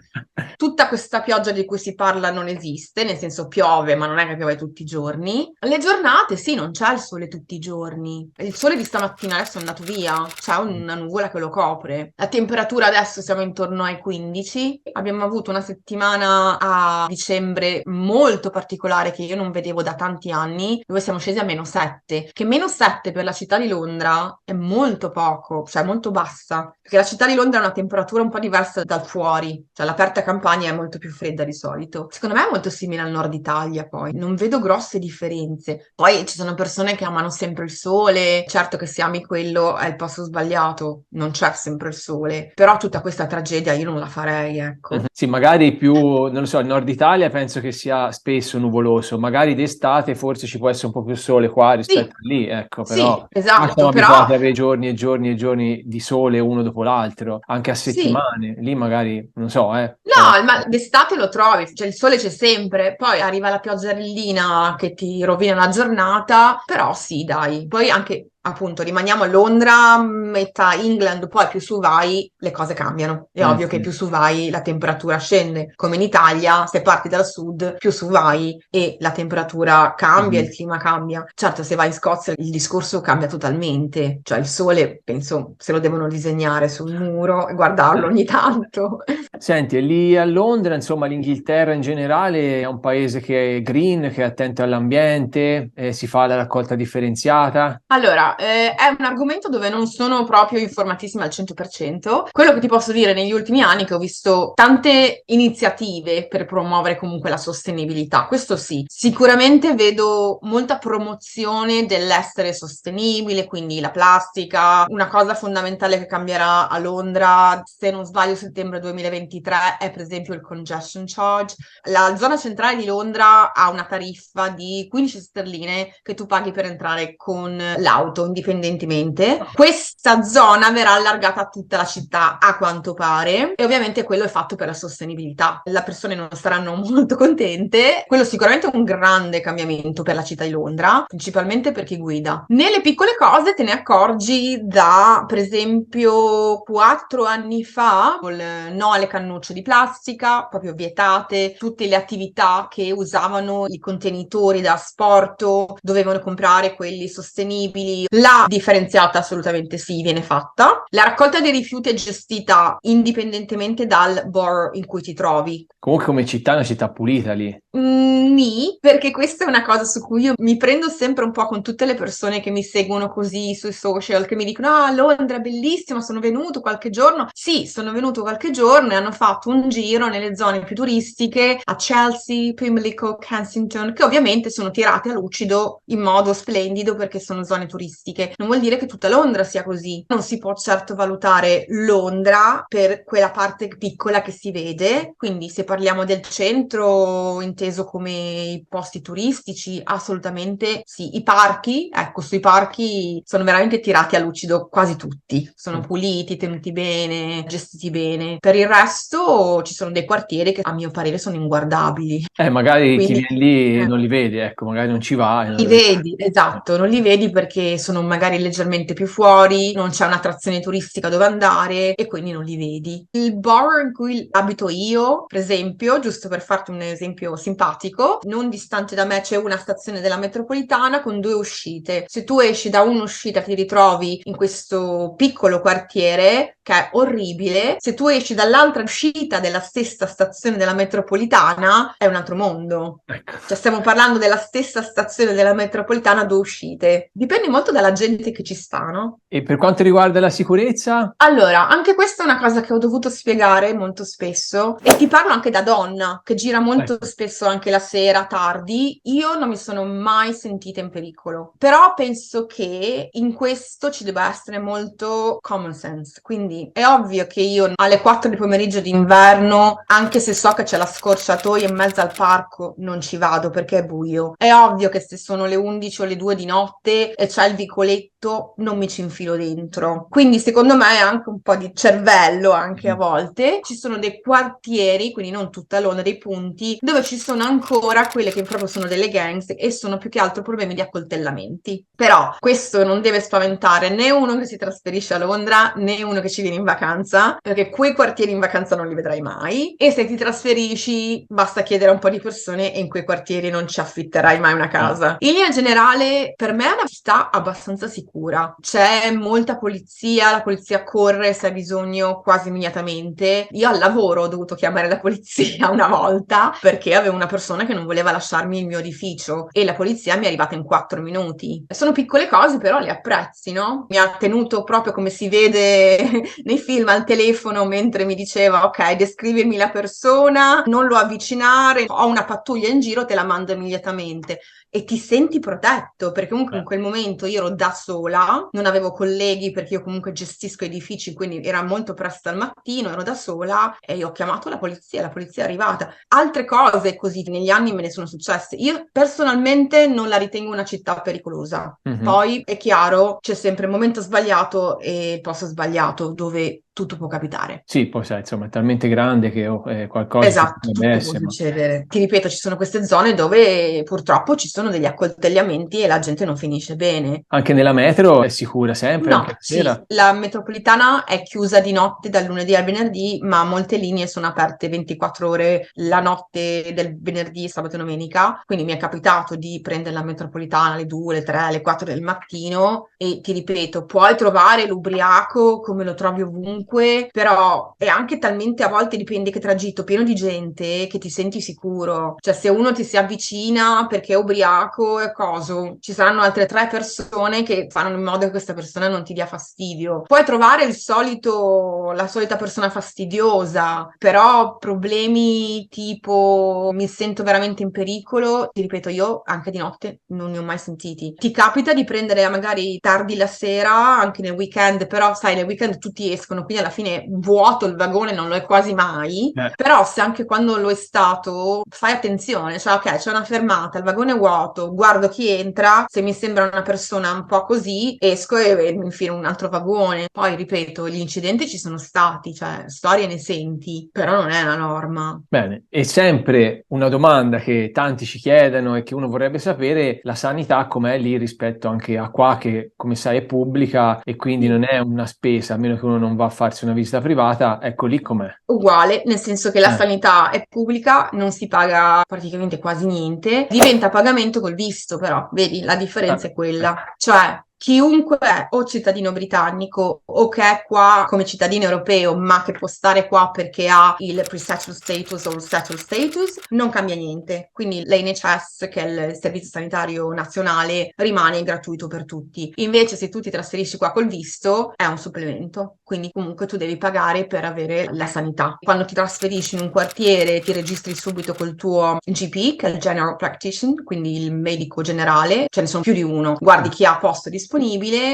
Tutta questa pioggia di cui si parla non esiste, nel senso piove, ma non è che piove tutti i giorni. Le giornate, sì, non c'è il sole tutti i giorni. Il sole di stamattina adesso è andato via, c'è una nuvola che lo copre. La temperatura adesso siamo intorno ai 15. Abbiamo avuto una settimana a dicembre molto particolare che io non vedevo da tanti anni, dove siamo scesi a -7, che -7 per la città di Londra è molto poco, cioè molto bassa, perché la città di Londra ha una temperatura un po' diversa dal fuori, cioè l'aperta campagna è molto più fredda di solito. Secondo me è molto simile al nord Italia, poi non vedo grosse differenze. Poi ci sono persone che amano sempre il sole, certo che se ami quello è il posto sbagliato, non c'è sempre il sole, però tutta questa tragedia io non la farei, ecco. Sì, magari più, non lo so, il nord Italia penso che sia spesso nuvoloso, magari d'estate forse ci può essere un po' più sole qua Sì, rispetto a lì, ecco, però sì, qua esatto, siamo però abituati ad avere giorni e giorni e giorni di sole uno dopo l'altro, anche a sì. settimane, lì magari, non so, però. No, ma d'estate lo trovi, cioè il sole c'è sempre, poi arriva la pioggerellina che ti rovina la giornata, però sì, dai. Poi anche, appunto, rimaniamo a Londra, metà England, poi più su vai, le cose cambiano. È ovvio che Sì. più su vai la temperatura scende, come in Italia, se parti dal sud, più su vai e la temperatura cambia, il Mhm. clima cambia. Certo, se vai in Scozia il discorso cambia totalmente, cioè il sole, penso, se lo devono disegnare sul muro e guardarlo ogni tanto. Senti, e lì a Londra, insomma, l'Inghilterra in generale è un paese che è green, che è attento all'ambiente, si fa la raccolta differenziata. Allora, è un argomento dove non sono proprio informatissima al 100%. Quello che ti posso dire negli ultimi anni è che ho visto tante iniziative per promuovere comunque la sostenibilità. Questo sì, sicuramente vedo molta promozione dell'essere sostenibile, quindi la plastica. Una cosa fondamentale che cambierà a Londra, se non sbaglio, settembre 2023, è per esempio il congestion charge. La zona centrale di Londra ha una tariffa di 15 sterline che tu paghi per entrare con l'auto indipendentemente. Questa zona verrà allargata a tutta la città a quanto pare e ovviamente quello è fatto per la sostenibilità. Le persone non saranno molto contente. Quello sicuramente è un grande cambiamento per la città di Londra, principalmente per chi guida. Nelle piccole cose te ne accorgi da, per esempio, 4 anni fa, col no alle cannucce di plastica, proprio vietate, tutte le attività che usavano i contenitori da asporto, dovevano comprare quelli sostenibili. La differenziata assolutamente sì, viene fatta. La raccolta dei rifiuti è gestita indipendentemente dal borough in cui ti trovi. Comunque come città è una città pulita lì. Nì, perché questa è una cosa su cui io mi prendo sempre un po' con tutte le persone che mi seguono così sui social, che mi dicono: Ah, Londra è bellissima, sono venuto qualche giorno. Sì, sono venuto qualche giorno e hanno fatto un giro nelle zone più turistiche, a Chelsea, Pimlico, Kensington, che ovviamente sono tirate a lucido in modo splendido perché sono zone turistiche. Non vuol dire che tutta Londra sia così. Non si può certo valutare Londra per quella parte piccola che si vede. Quindi se parliamo del centro, inteso come i posti turistici, assolutamente sì. I parchi, ecco, sui parchi sono veramente tirati a lucido quasi tutti. Sono puliti, tenuti bene, gestiti bene. Per il resto ci sono dei quartieri che a mio parere sono inguardabili. Magari chi Quindi viene lì non li vede, ecco, magari non ci va e non li lo vede. vedi, esatto, non li vedi perché sono magari leggermente più fuori, non c'è un'attrazione turistica dove andare e quindi non li vedi. Il borough in cui abito io, per esempio, giusto per farti un esempio simpatico, non distante da me c'è una stazione della metropolitana con 2 uscite. Se tu esci da un'uscita ti ritrovi in questo piccolo quartiere che è orribile, se tu esci dall'altra uscita della stessa stazione della metropolitana è un altro mondo. Ecco. Cioè stiamo parlando della stessa stazione della metropolitana, 2 uscite. Dipende molto dalla gente che ci sta, no? E per quanto riguarda la sicurezza? Allora, anche questa è una cosa che ho dovuto spiegare molto spesso e ti parlo anche da donna, che gira molto Ecco. spesso anche la sera tardi. Io non mi sono mai sentita in pericolo, però penso che in questo ci debba essere molto common sense. Quindi è ovvio che io alle 4 di pomeriggio d'inverno, anche se so che c'è la scorciatoia in mezzo al parco, non ci vado perché è buio. È ovvio che se sono le 11 o le 2 di notte e c'è il vicoletto, non mi ci infilo dentro. Quindi secondo me è anche un po' di cervello anche a volte. Ci sono dei quartieri, quindi non tutta Londra, dei punti dove ci sono ancora quelle che proprio sono delle gangs e sono più che altro problemi di accoltellamenti. Però questo non deve spaventare né uno che si trasferisce a Londra né uno che ci viene in vacanza, perché quei quartieri in vacanza non li vedrai mai e se ti trasferisci basta chiedere a un po' di persone e in quei quartieri non ci affitterai mai una casa. In linea generale, per me è una città abbastanza sicura. C'è molta polizia, la polizia corre se hai bisogno quasi immediatamente. Io al lavoro ho dovuto chiamare la polizia una volta perché avevo una persona che non voleva lasciarmi il mio edificio e la polizia mi è arrivata in 4 minuti. Sono piccole cose, però le apprezzi, no? Mi ha tenuto proprio come si vede nei film al telefono mentre mi diceva ok, descrivermi la persona, non lo avvicinare, ho una pattuglia in giro, te la mando immediatamente. E ti senti protetto, perché comunque in quel momento io ero da sola, non avevo colleghi perché io comunque gestisco edifici, quindi era molto presto al mattino, ero da sola e io ho chiamato la polizia è arrivata. Altre cose così negli anni me ne sono successe. Io personalmente non la ritengo una città pericolosa. Poi è chiaro, c'è sempre il momento sbagliato e il posto sbagliato dove tutto può capitare. Sì, poi sai, insomma, è talmente grande che qualcosa Esatto, potrebbe tutto può essere, ma succedere. Ti ripeto, ci sono queste zone dove purtroppo ci sono degli accoltellamenti e la gente non finisce bene. anche nella metro è sicura sempre, anche No, la sì, sera. la metropolitana è chiusa di notte dal lunedì al venerdì, ma molte linee sono aperte 24 ore la notte del venerdì, sabato e domenica. Quindi mi è capitato di prendere la metropolitana alle 2, alle 3, alle 4 del mattino e ti ripeto, puoi trovare l'ubriaco come lo trovi ovunque, però è anche talmente a volte dipende che tragitto pieno di gente che ti senti sicuro. Cioè se uno ti si avvicina perché è ubriaco e coso, ci saranno altre 3 persone che fanno in modo che questa persona non ti dia fastidio. Puoi trovare la solita persona fastidiosa, però problemi tipo mi sento veramente in pericolo, ti ripeto, io anche di notte non ne ho mai sentiti. Ti capita di prendere magari tardi la sera, anche nel weekend, però sai, nel weekend tutti escono, quindi alla fine vuoto il vagone non lo è quasi mai, però se anche quando lo è stato, fai attenzione, cioè ok, c'è una fermata, il vagone è vuoto, guardo chi entra, se mi sembra una persona un po' così, esco e mi infilo in un altro vagone. Poi ripeto, gli incidenti ci sono stati, cioè storie ne senti, però non è la norma. Bene, e sempre una domanda che tanti ci chiedono e che uno vorrebbe sapere, la sanità com'è lì rispetto anche a qua che, come sai, è pubblica e quindi non è una spesa, a meno che uno non va a farsi una visita privata, ecco lì com'è. Uguale, nel senso che la sanità è pubblica, non si paga praticamente quasi niente, diventa pagamento col visto, però, vedi, la differenza è quella. Cioè, chiunque è o cittadino britannico o che è qua come cittadino europeo, ma che può stare qua perché ha il pre-settled status o il settled status, non cambia niente. Quindi l'NHS, che è il Servizio Sanitario Nazionale, rimane gratuito per tutti. Invece, se tu ti trasferisci qua col visto, è un supplemento. Quindi comunque tu devi pagare per avere la sanità. Quando ti trasferisci in un quartiere, ti registri subito col tuo GP, che è il General Practitioner, quindi il medico generale. Ce ne sono più di uno. Guardi chi ha posto disponibile,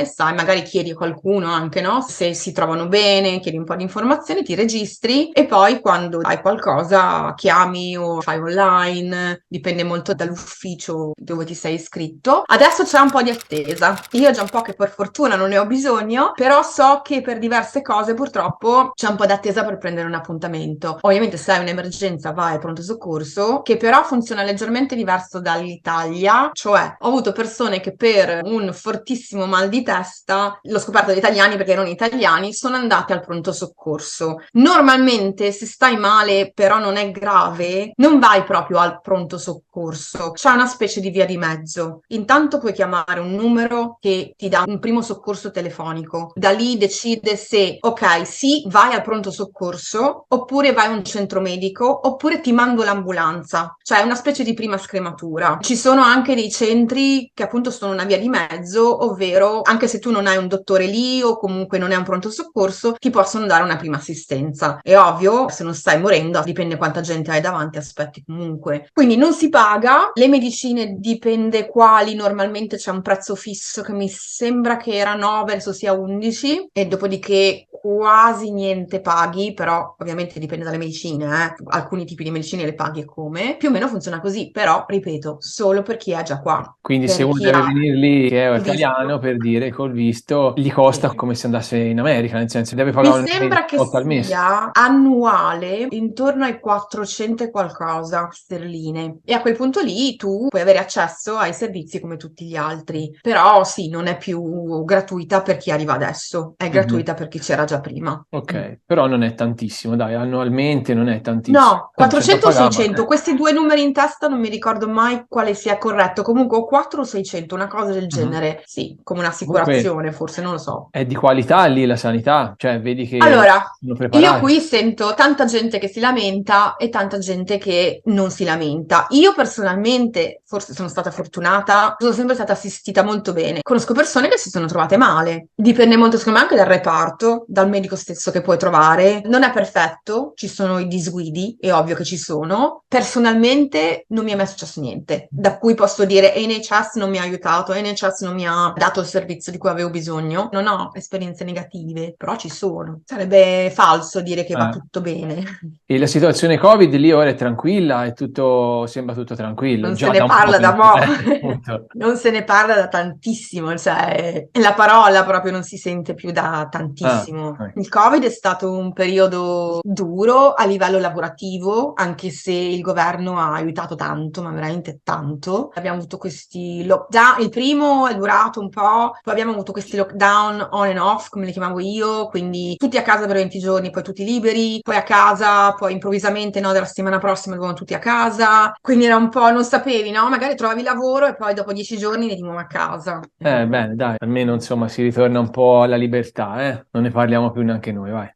sai, magari chiedi a qualcuno anche, no? Se si trovano bene, chiedi un po' di informazioni, ti registri e poi quando hai qualcosa chiami o fai online, dipende molto dall'ufficio dove ti sei iscritto. Adesso c'è un po' di attesa. Io già un po' che per fortuna non ne ho bisogno, però so che per diverse cose purtroppo c'è un po' d'attesa per prendere un appuntamento. Ovviamente se hai un'emergenza vai al pronto soccorso, che però funziona leggermente diverso dall'Italia, cioè ho avuto persone che per un fortissimo fortissimo mal di testa, l'ho scoperto da italiani perché erano italiani, sono andate al pronto soccorso. Normalmente se stai male però non è grave, non vai proprio al pronto soccorso, c'è una specie di via di mezzo. Intanto puoi chiamare un numero che ti dà un primo soccorso telefonico, da lì decide se, ok, sì, vai al pronto soccorso, oppure vai a un centro medico, oppure ti mando l'ambulanza, cioè una specie di prima scrematura. Ci sono anche dei centri che appunto sono una via di mezzo, ovvero anche se tu non hai un dottore lì o comunque non è un pronto soccorso, ti possono dare una prima assistenza. È ovvio, se non stai morendo, dipende quanta gente hai davanti, aspetti comunque. Quindi non si paga, le medicine dipende quali, normalmente c'è un prezzo fisso che mi sembra che era 9, adesso sia 11, e dopodiché quasi niente paghi, però ovviamente dipende dalle medicine, alcuni tipi di medicine le paghi e come, più o meno funziona così, però ripeto, solo per chi è già qua. Quindi Per se uno chi deve ha venire lì che è il visto. italiano, per dire, col visto, gli costa Sì. come se andasse in America, nel senso deve Mi pagare sembra che 8 al mese. sia annuale intorno ai 400 e qualcosa sterline, e a quel punto lì tu puoi avere accesso ai servizi come tutti gli altri, però sì, non è più gratuita per chi arriva adesso, è Mhm. gratuita per chi c'era già prima. Ok, però non è tantissimo, dai, annualmente non è tantissimo. No, C'è da 400 o pagare, 600, questi due numeri in testa non mi ricordo mai quale sia corretto, comunque o 4 o 600, una cosa del Mhm. genere, sì, come Comunque un'assicurazione, forse, non lo so. è di qualità lì la sanità, cioè vedi che Allora, sono io preparati. qui sento tanta gente che si lamenta e tanta gente che non si lamenta. Io personalmente, forse sono stata fortunata, sono sempre stata assistita molto bene. Conosco persone che si sono trovate male. Dipende molto, secondo me, anche dal reparto, dal medico stesso che puoi trovare. Non è perfetto, ci sono i disguidi, è ovvio che ci sono. Personalmente non mi è mai successo niente, da cui posso dire NHS non mi ha aiutato, NHS non mi ha dato il servizio di cui avevo bisogno. Non ho esperienze negative, però ci sono. Sarebbe falso dire che va Eh. tutto bene. E la situazione Covid lì ora è tranquilla, è tutto, sembra tutto tranquillo, Non se già da ne un po' parla da per mo', appunto. non se ne parla da tantissimo, cioè la parola proprio non si sente più da Ah, tantissimo. ecco. Il Covid è stato un periodo duro a livello lavorativo, anche se il governo ha aiutato tanto, ma veramente tanto. Abbiamo avuto questi lockdown, il primo è durato un po', poi abbiamo avuto questi lockdown on and off, come li chiamavo io, quindi tutti a casa per 20 giorni, poi tutti liberi, poi a casa, poi improvvisamente no, dalla settimana prossima dovevamo tutti a casa, quindi era un po', non sapevi, no? Magari trovavi lavoro e poi dopo 10 giorni ne di nuovo a casa. Bene, dai, almeno insomma si ritorna un po' alla libertà, eh? Non ne parliamo più neanche noi, vai.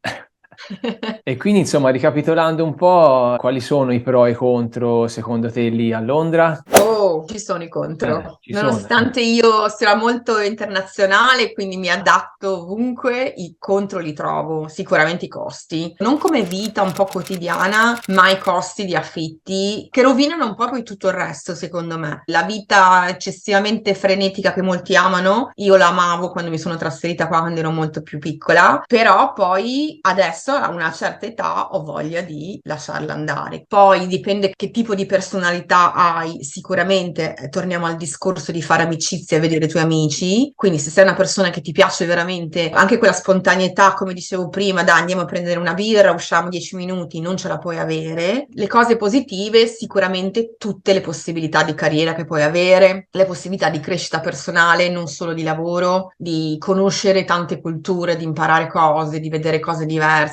E quindi, insomma, ricapitolando un po', quali sono i pro e i contro secondo te lì a Londra? Oh, ci sono i contro. Ci sono. Nonostante io sia molto internazionale, quindi mi adatto ovunque, i contro li trovo sicuramente i costi. Non come vita un po' quotidiana, ma i costi di affitti che rovinano un po' poi tutto il resto, secondo me. La vita eccessivamente frenetica che molti amano, io la amavo quando mi sono trasferita qua quando ero molto più piccola, però poi adesso a una certa età ho voglia di lasciarla andare. Poi dipende che tipo di personalità hai, sicuramente torniamo al discorso di fare amicizia e vedere i tuoi amici, quindi se sei una persona che ti piace veramente, anche quella spontaneità, come dicevo prima, dai, andiamo a prendere una birra, usciamo 10 minuti, non ce la puoi avere. Le cose positive, sicuramente tutte le possibilità di carriera che puoi avere, le possibilità di crescita personale, non solo di lavoro, di conoscere tante culture, di imparare cose, di vedere cose diverse,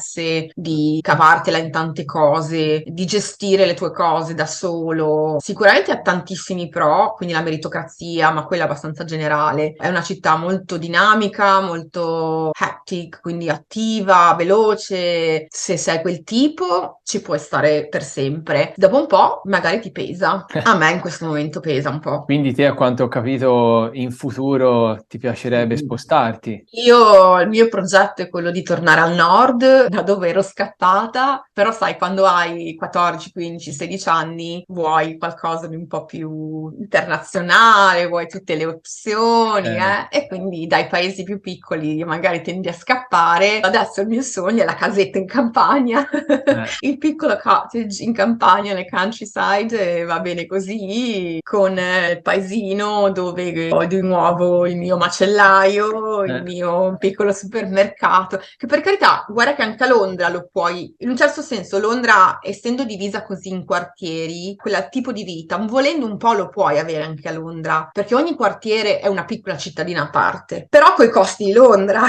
di cavartela in tante cose, di gestire le tue cose da solo. Sicuramente ha tantissimi pro, quindi la meritocrazia, ma quella abbastanza generale. È una città molto dinamica, molto hectic, quindi attiva, veloce. Se sei quel tipo, ci puoi stare per sempre. Dopo un po', magari ti pesa. A me in questo momento pesa un po'. Quindi te, a quanto ho capito, in futuro ti piacerebbe spostarti? Io, il mio progetto è quello di tornare al nord, da dove ero scappata, però sai, quando hai 14, 15, 16 anni vuoi qualcosa di un po' più internazionale, vuoi tutte le opzioni, Eh, E quindi dai paesi più piccoli magari tendi a scappare. Adesso il mio sogno è la casetta in campagna, eh, il piccolo cottage in campagna, nel countryside, va bene così, con il paesino dove ho di nuovo il mio macellaio, il eh. mio piccolo supermercato, che per carità, guarda che anche a Londra lo puoi, in un certo senso Londra, essendo divisa così in quartieri, quel tipo di vita, volendo un po' lo lo puoi avere anche a Londra, perché ogni quartiere è una piccola cittadina a parte, però coi costi di Londra.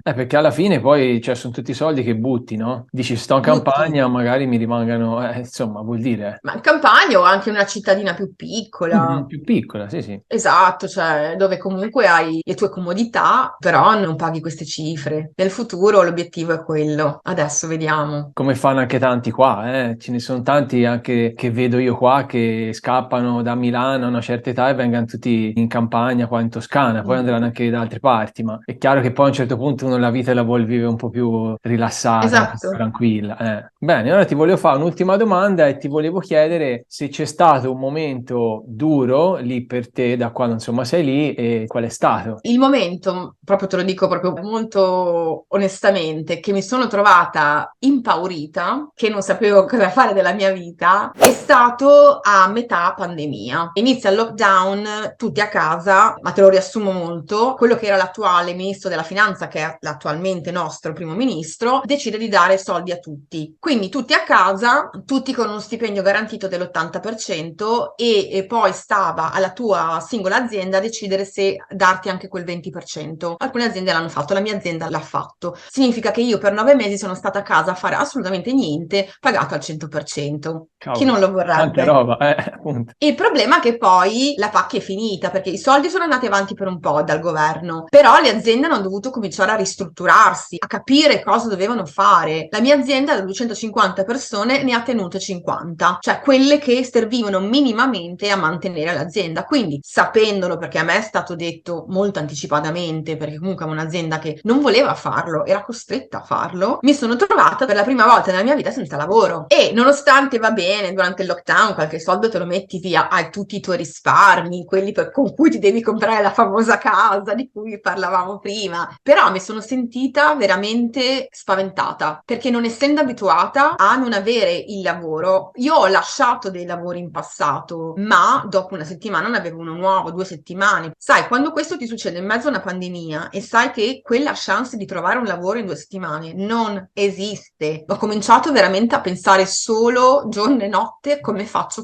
Perché alla fine poi cioè, sono tutti soldi che butti, no? Dici sto in campagna, magari mi rimangano, insomma, vuol dire... Ma in campagna o anche in una cittadina più piccola. Più piccola, sì, sì. Esatto, cioè dove comunque hai le tue comodità, però non paghi queste cifre. Nel futuro l'obiettivo è quello. Adesso vediamo. Come fanno anche tanti qua, eh? Ce ne sono tanti anche che vedo io qua che scappano da Milano a una certa età e vengono tutti in campagna qua in Toscana, poi andranno anche da altre parti, ma è chiaro che poi a un certo punto uno la vita la vuole vivere un po' più rilassata, un po' più Esatto. tranquilla. Bene, allora ti volevo fare un'ultima domanda e ti volevo chiedere se c'è stato un momento duro lì per te da quando insomma sei lì e qual è stato? Il momento, proprio te lo dico proprio molto onestamente, che mi sono trovata impaurita, che non sapevo cosa fare della mia vita, è stato a metà pandemia. Inizia il lockdown, tutti a casa, ma te lo riassumo molto. Quello che era l'attuale ministro della finanza, che è l'attualmente nostro primo ministro, decide di dare soldi a tutti. Quindi tutti a casa, tutti con uno stipendio garantito dell'80% e poi stava alla tua singola azienda a decidere se darti anche quel 20%. Alcune aziende l'hanno fatto, la mia azienda l'ha fatto. Significa che io per 9 mesi sono stata a casa a fare assolutamente niente, pagato al 100%. Cavolo, Chi non lo tanta vorrebbe? roba, appunto. Il problema è che poi la pacchia è finita perché i soldi sono andati avanti per un po' dal governo, però le aziende hanno dovuto cominciare a ristrutturarsi, a capire cosa dovevano fare. La mia azienda da 250 persone ne ha tenute 50, cioè quelle che servivano minimamente a mantenere l'azienda. Quindi, sapendolo, perché a me è stato detto molto anticipatamente, perché comunque è un'azienda che non voleva farlo, era costretta a farlo, mi sono trovata per la prima volta nella mia vita senza lavoro. E nonostante va bene, durante il lockdown qualche soldo te lo metti via, hai tutti i tuoi risparmi, quelli con cui ti devi comprare la famosa casa di cui parlavamo prima, però mi sono sentita veramente spaventata, perché non essendo abituata a non avere il lavoro, io ho lasciato dei lavori in passato, ma dopo una settimana ne avevo uno nuovo, 2 settimane. Sai, quando questo ti succede in mezzo a una pandemia e sai che quella chance di trovare un lavoro in 2 settimane non esiste, ho cominciato veramente a pensare solo giorno e notte come faccio.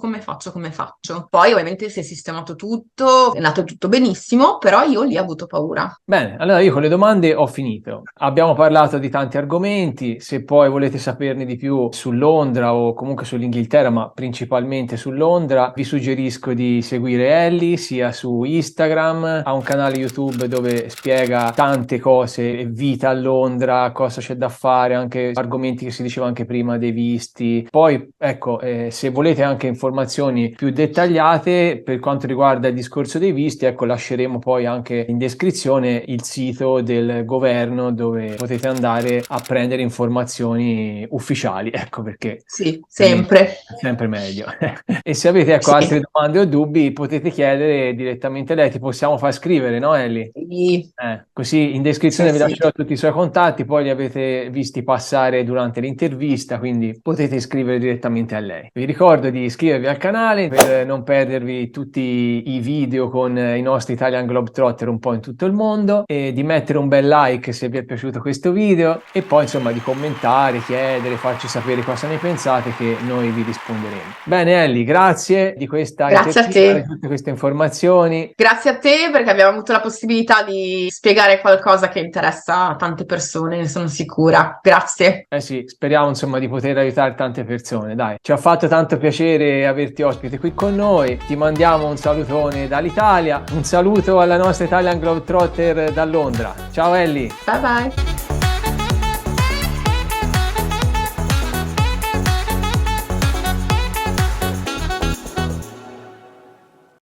Poi ovviamente si è sistemato tutto, è andato tutto benissimo, però io lì ho avuto paura. Bene, allora io con le domande ho finito. Abbiamo parlato di tanti argomenti, se poi volete saperne di più su Londra o comunque sull'Inghilterra, ma principalmente su Londra, vi suggerisco di seguire Ellie sia su Instagram, ha un canale YouTube dove spiega tante cose, vita a Londra, cosa c'è da fare, anche argomenti che si diceva anche prima dei visti. Poi, ecco, se volete anche informazioni più dettagliate per quanto riguarda il discorso dei visti, ecco, lasceremo poi anche in descrizione il sito del governo dove potete andare a prendere informazioni ufficiali, ecco perché Sì, sempre. è sempre meglio. E se avete ecco, Sì. altre domande o dubbi potete chiedere direttamente a lei, ti possiamo far scrivere, no Ellie? Sì, Così in descrizione sì, vi sì. lascerò tutti i suoi contatti, poi li avete visti passare durante l'intervista, quindi potete iscrivere direttamente a lei. Vi ricordo di iscrivervi al canale per non perdervi tutti i video con i nostri Italian Globetrotter un po' in tutto il mondo e di mettere un bel like se vi è piaciuto questo video e poi insomma di commentare, chiedere, farci sapere cosa ne pensate che noi vi risponderemo. Bene Ellie, grazie di questa Grazie a intervista, di te. tutte queste informazioni. Grazie a te perché abbiamo avuto la possibilità di spiegare qualcosa che interessa a tante persone, ne sono sicura. Grazie. Eh sì, speriamo insomma di poter aiutare tante persone, dai. Ci ha fatto tanto piacere averti ospite qui con noi, ti mandiamo un salutone dall'Italia, un saluto alla nostra Italian Globetrotter da Londra. Ciao Ellie! Bye bye.